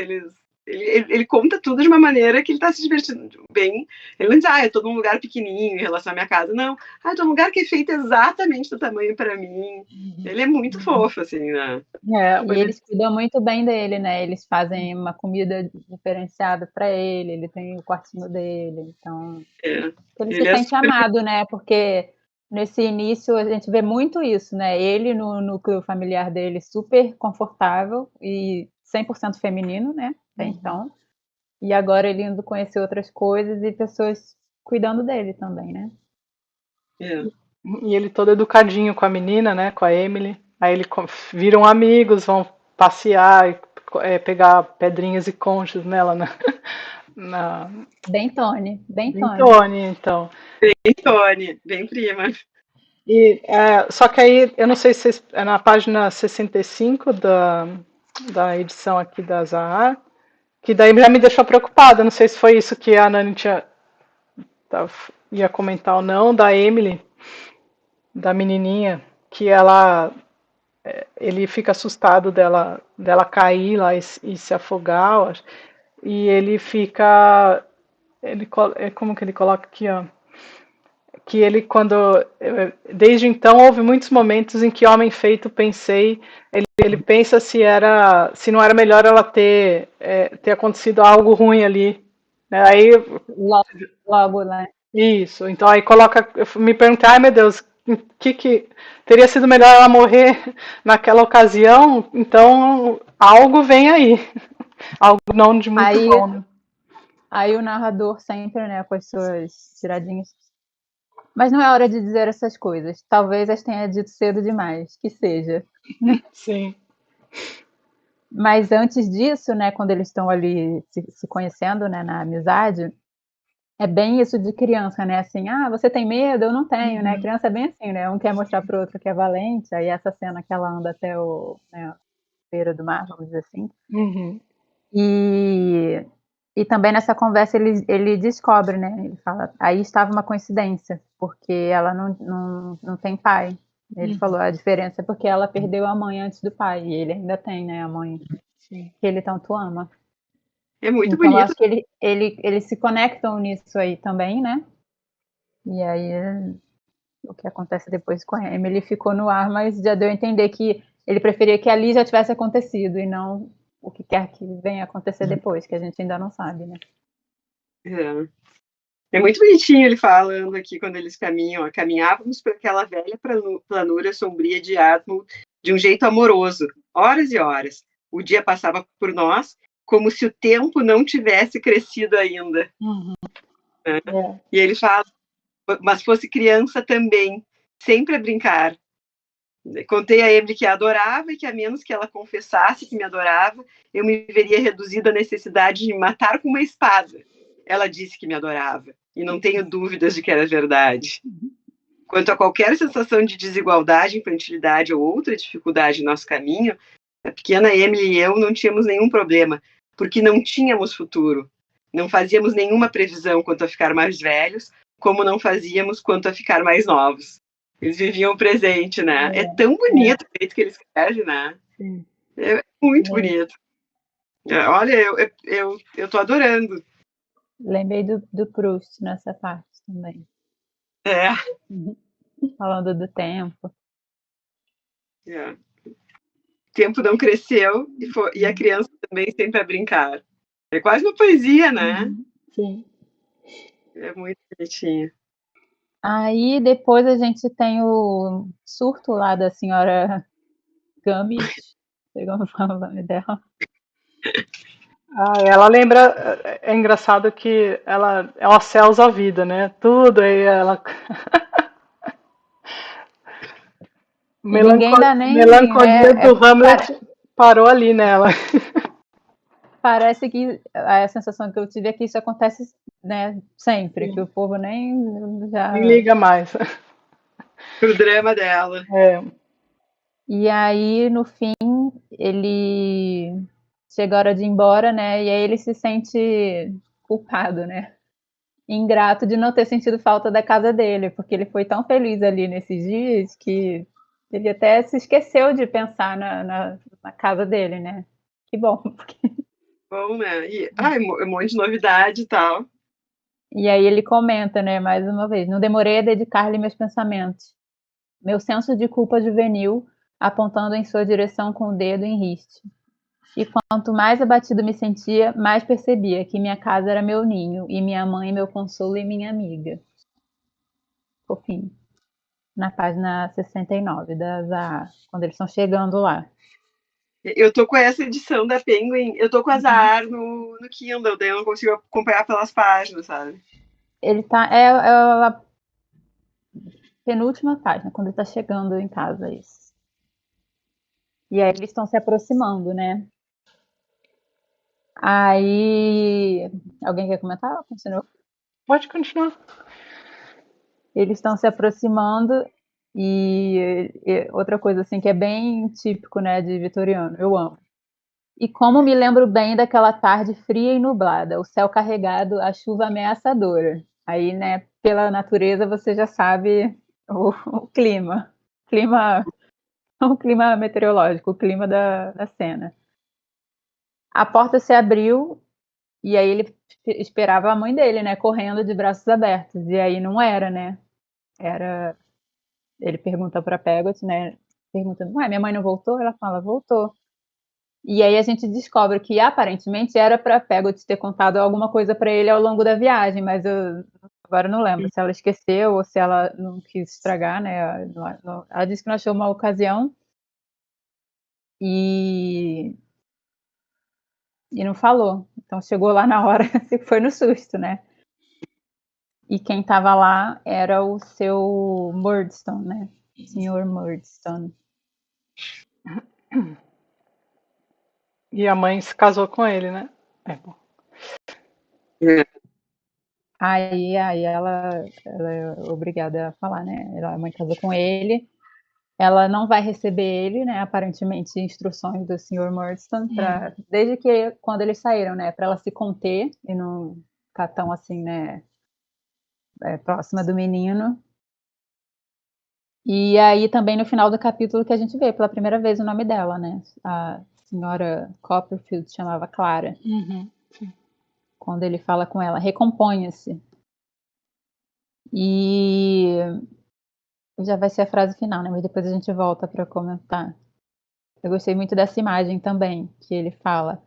C: ele conta tudo de uma maneira que ele tá se divertindo bem. Ele não diz, eu tô num lugar pequenininho em relação à minha casa. Não, eu tô num lugar que é feito exatamente do tamanho para mim. Ele é muito fofo, assim, né?
B: E eles cuidam muito bem dele, né? Eles fazem uma comida diferenciada para ele tem o quartinho dele, então ele se sente amado, né? Porque nesse início a gente vê muito isso, né? Ele no núcleo familiar dele super confortável e 100% feminino, né? Até então. E agora ele indo conhecer outras coisas e pessoas cuidando dele também, né?
A: E ele todo educadinho com a menina, né? Com a Emily. Aí eles viram amigos, vão passear, pegar pedrinhas e conchas nela
B: Bem Tony,
A: bem Tony, então.
C: Bem Tony, bem prima.
A: Só que aí, eu não sei se é na página 65 da edição aqui da Zahar, que daí já me deixou preocupada. Não sei se foi isso que a Nani ia comentar ou não, da Emily, da menininha, que ele fica assustado dela cair lá e se afogar, e ele fica, como que ele coloca aqui, ó, que ele desde então houve muitos momentos em que homem feito pensei, ele pensa se não era melhor ela ter acontecido algo ruim ali, né? Aí
B: logo, né?
A: Isso, então aí eu me perguntei, ai meu Deus, que teria sido melhor ela morrer naquela ocasião, então algo vem aí, algo não de muito bom, né?
B: Aí o narrador sempre, né, com as suas tiradinhas, Mas não é hora de dizer essas coisas. Talvez as tenha dito cedo demais, que seja.
A: Sim.
B: Mas antes disso, né, quando eles estão ali se conhecendo, né, na amizade, é bem isso de criança, né? Assim, ah, você tem medo? Eu não tenho, né?
A: Uhum.
B: Criança é bem assim, né? Um quer mostrar pro outro que é valente, aí essa cena que ela anda até né, a beira do mar, vamos dizer assim.
A: Uhum.
B: E, e também nessa conversa ele descobre, né? Ele fala, aí estava uma coincidência, porque ela não tem pai. Ele falou, a diferença é porque ela perdeu a mãe antes do pai, e ele ainda tem, né, a mãe
A: Sim.
B: que ele tanto ama.
C: É muito
B: Então, eu
C: bonito.
B: acho que eles se conectam nisso aí também, né? E aí o que acontece depois com a Emily ficou no ar, mas já deu a entender que ele preferia que ali já tivesse acontecido e não o que quer que venha acontecer depois, que a gente ainda não sabe, né?
C: É. É muito bonitinho ele falando aqui quando eles caminham. Caminhávamos por aquela velha planura sombria de Atmund de um jeito amoroso, horas e horas. O dia passava por nós como se o tempo não tivesse crescido ainda.
A: Uhum.
C: Né?
A: É.
C: E ele fala, mas fosse criança também, sempre a brincar. Contei a Emily que a adorava e que a menos que ela confessasse que me adorava, eu me veria reduzida à necessidade de me matar com uma espada. Ela disse que me adorava, e não tenho dúvidas de que era verdade. Quanto a qualquer sensação de desigualdade, infantilidade ou outra dificuldade em nosso caminho, a pequena Emily e eu não tínhamos nenhum problema, porque não tínhamos futuro. Não fazíamos nenhuma previsão quanto a ficar mais velhos, como não fazíamos quanto a ficar mais novos. Eles viviam o presente, né? É tão bonito o jeito que eles escrevem, né?
A: Sim.
C: É muito bonito. Olha, eu tô adorando.
B: Lembrei do Proust nessa parte também.
C: É,
B: Falando do tempo.
C: é. O tempo não cresceu e a criança também sempre a brincar. É quase uma poesia, né?
A: Sim.
C: É muito bonitinho.
B: Aí depois a gente tem o surto lá da senhora Gummy, sei como fala o nome dela.
A: Ah, ela lembra. É engraçado que ela celsa a vida, né? Tudo aí ela.
B: E ninguém dá nem,
A: Melancolia
B: né?
A: do Hamlet parou ali nela.
B: Parece que a sensação que eu tive é que isso acontece, né, sempre, que o povo nem
A: Nem
B: já.
A: liga mais.
C: Pro drama dela.
A: É.
B: E aí, no fim, ele chega a hora de ir embora, né? E aí ele se sente culpado, né? Ingrato de não ter sentido falta da casa dele, porque ele foi tão feliz ali nesses dias que ele até se esqueceu de pensar na casa dele, né? Que bom.
C: Bom, né? E, um monte de novidade e tal.
B: E aí ele comenta, né, mais uma vez, não demorei a dedicar-lhe meus pensamentos. Meu senso de culpa juvenil, apontando em sua direção com o dedo em riste. E quanto mais abatido me sentia, mais percebia que minha casa era meu ninho, e minha mãe meu consolo e minha amiga. Fofinho. Na página 69 da Zahar, quando eles estão chegando lá.
C: Eu tô com essa edição da Penguin, eu tô com a Zahar no Kindle, daí eu não consigo acompanhar pelas páginas, sabe?
B: Ele tá. É a penúltima página, quando ele tá chegando em casa, isso. E aí eles estão se aproximando, né? Aí. Alguém quer comentar? Continua.
A: Pode continuar.
B: Eles estão se aproximando e outra coisa assim que é bem típico, né, de vitoriano, eu amo. E como me lembro bem daquela tarde fria e nublada, o céu carregado, a chuva ameaçadora. Aí, né, pela natureza você já sabe o clima. Clima, o clima meteorológico, o clima da cena. A porta se abriu e aí ele esperava a mãe dele, né, correndo de braços abertos. E aí não era, né? Era Ele pergunta para Peggy, né? Perguntando, ué, minha mãe não voltou? Ela fala, voltou. E aí a gente descobre que aparentemente era para Peggy ter contado alguma coisa para ele ao longo da viagem, mas eu agora não lembro se ela esqueceu ou se ela não quis estragar, né? Ela disse que não achou uma ocasião e, e não falou. Então chegou lá na hora, foi no susto, né? E quem estava lá era o seu Murdstone, né? O Sr. Murdstone.
A: E a mãe se casou com ele, né? Bom.
B: Aí ela é obrigada a falar, né? A mãe casou com ele. Ela não vai receber ele, né? Aparentemente, instruções do Sr. Murdstone, desde que quando eles saíram, né? Para ela se conter e não ficar tão assim, né? Próxima do menino. E aí também no final do capítulo que a gente vê pela primeira vez o nome dela, né? A senhora Copperfield chamava Clara.
A: Uhum.
B: Quando ele fala com ela, recomponha-se. E já vai ser a frase final, né? Mas depois a gente volta para comentar. Eu gostei muito dessa imagem também, que ele fala.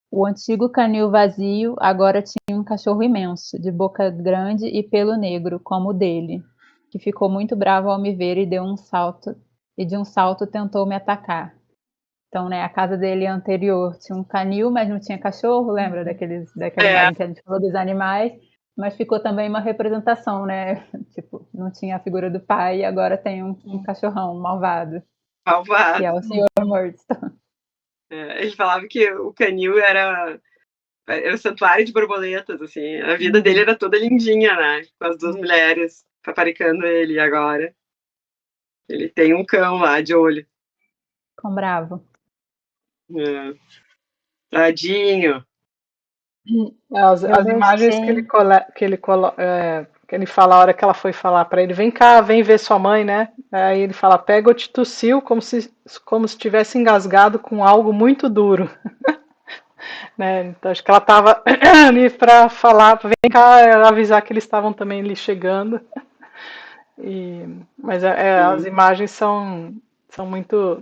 B: O antigo canil vazio agora tinha um cachorro imenso, de boca grande e pelo negro, como o dele, que ficou muito bravo ao me ver e deu um salto, e de um salto tentou me atacar. Então, né, a casa dele anterior tinha um canil, mas não tinha cachorro, lembra daquela imagem que a gente falou dos animais? Mas ficou também uma representação, né? Tipo, não tinha a figura do pai e agora tem um cachorrão malvado, que é o Sr. Murdstone.
C: Ele falava que o canil era o santuário de borboletas, assim. A vida dele era toda lindinha, né? Com as duas mulheres paparicando ele agora. Ele tem um cão lá de olho.
B: Com bravo.
C: Tadinho.
A: As imagens que ele fala a hora que ela foi falar para ele, vem cá, vem ver sua mãe, né? Aí ele fala, Peggot tossiu como se tivesse engasgado com algo muito duro. Né? Então acho que ela estava ali para falar, vem cá, avisar que eles estavam também ali chegando. Mas as imagens são muito,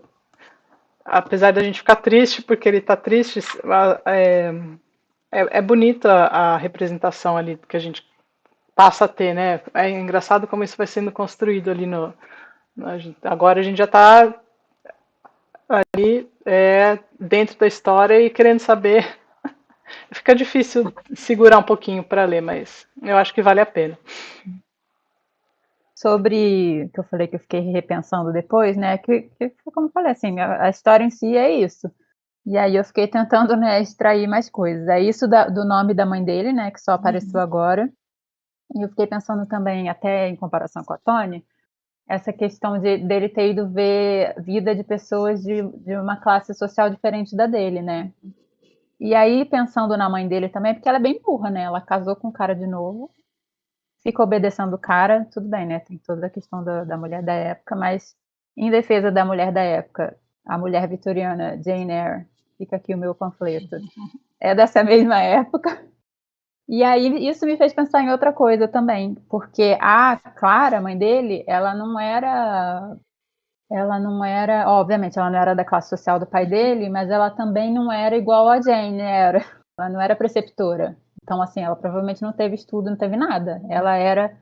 A: apesar da gente ficar triste porque ele está triste, é bonita a representação ali que a gente passa a ter, né? É engraçado como isso vai sendo construído ali agora a gente já está ali dentro da história e querendo saber. Fica difícil segurar um pouquinho para ler, mas eu acho que vale a pena.
B: Sobre que eu falei que eu fiquei repensando depois, né? Que como eu falei, assim, a história em si é isso. E aí eu fiquei tentando, né, extrair mais coisas. É isso do nome da mãe dele, né? Que só apareceu agora. E eu fiquei pensando também, até em comparação com a Tony, essa questão dele ter ido ver vida de pessoas de uma classe social diferente da dele, né? E aí, pensando na mãe dele também, porque ela é bem burra, né? Ela casou com o cara de novo, fica obedecendo o cara, tudo bem, né? Tem toda a questão da mulher da época, mas em defesa da mulher da época, a mulher vitoriana Jane Eyre, fica aqui o meu panfleto, é dessa mesma época. E aí isso me fez pensar em outra coisa também, porque a Clara, mãe dele, ela não era, obviamente, ela não era da classe social do pai dele, mas ela também não era igual a Jane, ela não era preceptora. Então, assim, ela provavelmente não teve estudo, não teve nada. Ela era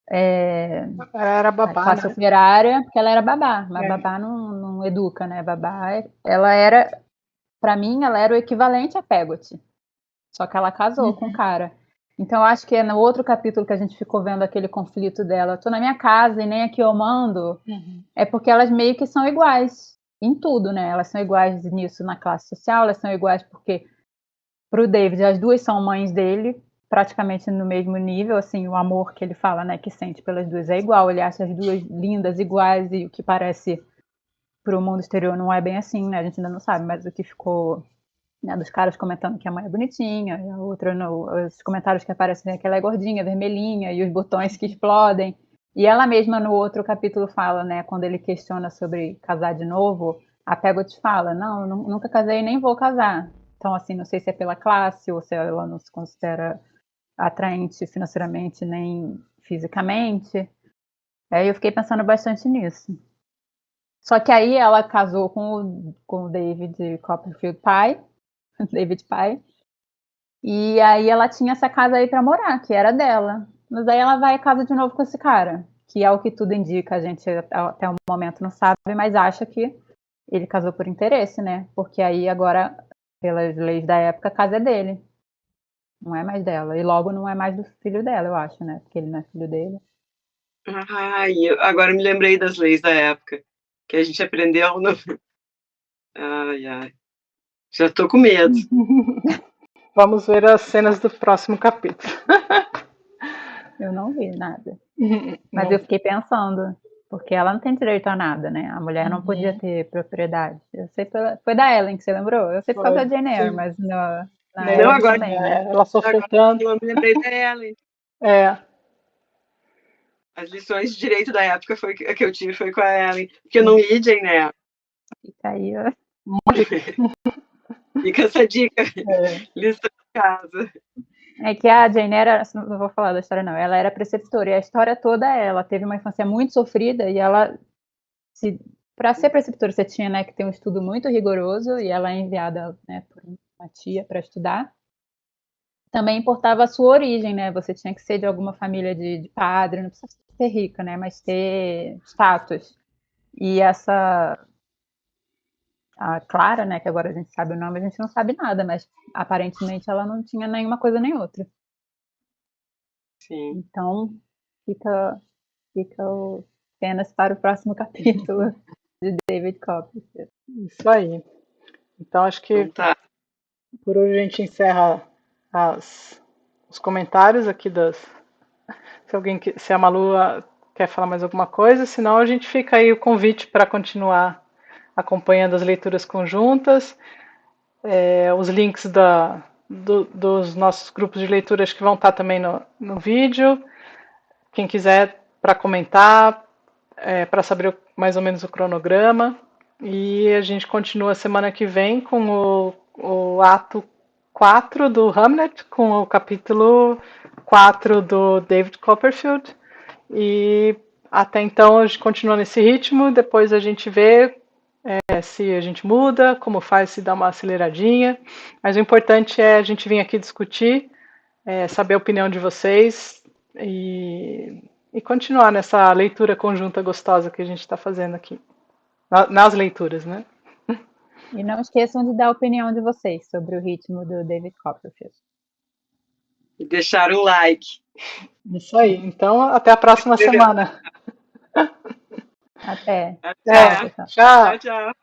A: Era babá,
B: classe
A: né?
B: operária, porque ela era babá, mas babá não educa, né? Babá, ela era, para mim, ela era o equivalente a Peggot, só que ela casou com o cara. Então, eu acho que é no outro capítulo que a gente ficou vendo aquele conflito dela, tô na minha casa e nem aqui eu mando, é porque elas meio que são iguais em tudo, né? Elas são iguais nisso na classe social, elas são iguais porque, pro David, as duas são mães dele, praticamente no mesmo nível, assim, o amor que ele fala, né, que sente pelas duas é igual, ele acha as duas lindas, iguais, e o que parece pro mundo exterior não é bem assim, né, a gente ainda não sabe, mas o que ficou, né, dos caras comentando que a mãe é bonitinha, e a outra, os comentários que aparecem, né, que ela é gordinha, vermelhinha, e os botões que explodem, e ela mesma no outro capítulo fala, né, quando ele questiona sobre casar de novo, a Peggot fala, não, nunca casei e nem vou casar. Então, assim, não sei se é pela classe ou se ela não se considera atraente financeiramente nem fisicamente. Aí eu fiquei pensando bastante nisso. Só que aí ela casou com o David Copperfield pai, David pai, e aí ela tinha essa casa aí para morar, que era dela. Mas aí ela vai e casa de novo com esse cara, que é o que tudo indica, a gente até o momento não sabe, mas acha que ele casou por interesse, né? Porque aí agora, pelas leis da época, a casa é dele. Não é mais dela. E logo não é mais do filho dela, eu acho, né? Porque ele não é filho dele.
C: Agora me lembrei das leis da época, que a gente aprendeu no... Ai, ai. Já tô com medo.
A: Vamos ver as cenas do próximo capítulo.
B: Eu não vi nada. Mas eu fiquei pensando, porque ela não tem direito a nada, né? A mulher não podia ter propriedade. Eu sei foi da Ellen que você lembrou? Eu sei por causa
A: Foi,
B: da Jane Eyre,
A: sim.
B: mas na
C: Não,
B: Ellen
C: agora,
B: também, né?
A: Ela sofreu
C: agora
A: tanto.
C: eu me lembrei da Ellen.
A: É,
C: As lições de direito da época que eu tive foi com a Ellen, porque eu não li Jane Eyre.
B: Fica aí, ó.
C: Fica essa dica,
A: é.
C: lição de casa.
B: É que a Jane era, não vou falar da história não, ela era preceptora e a história toda ela teve uma infância muito sofrida e ela para ser preceptora você tinha, né, que ter um estudo muito rigoroso e ela é enviada, né, por uma tia para estudar. Também importava a sua origem, né? Você tinha que ser de alguma família de padre, não precisa ser rica, né? Mas ter status. E a Clara, né? Que agora a gente sabe o nome, a gente não sabe nada, mas aparentemente ela não tinha nenhuma coisa nem outra.
C: Sim.
B: Então fica o cenas para o próximo capítulo de David Copperfield.
A: Isso aí. Então acho que
C: Então tá.
A: por hoje a gente encerra os comentários aqui das. Se a Malu quer falar mais alguma coisa, senão a gente fica aí o convite para continuar acompanhando as leituras conjuntas, os links dos nossos grupos de leituras que vão estar também no vídeo. Quem quiser para comentar, para saber mais ou menos o cronograma. E a gente continua semana que vem com o ato 4 do Hamlet, com o capítulo 4 do David Copperfield. E até então a gente continua nesse ritmo, depois a gente vê se a gente muda, como faz, se dá uma aceleradinha. Mas o importante é a gente vir aqui discutir, saber a opinião de vocês e continuar nessa leitura conjunta gostosa que a gente está fazendo aqui. Nas leituras, né?
B: E não esqueçam de dar a opinião de vocês sobre o ritmo do David Copperfield.
C: E deixar o like.
A: Isso aí. Então, até a próxima semana.
B: Até.
C: Até.
B: Tchau, pessoal.
A: Tchau.
C: Tchau, tchau.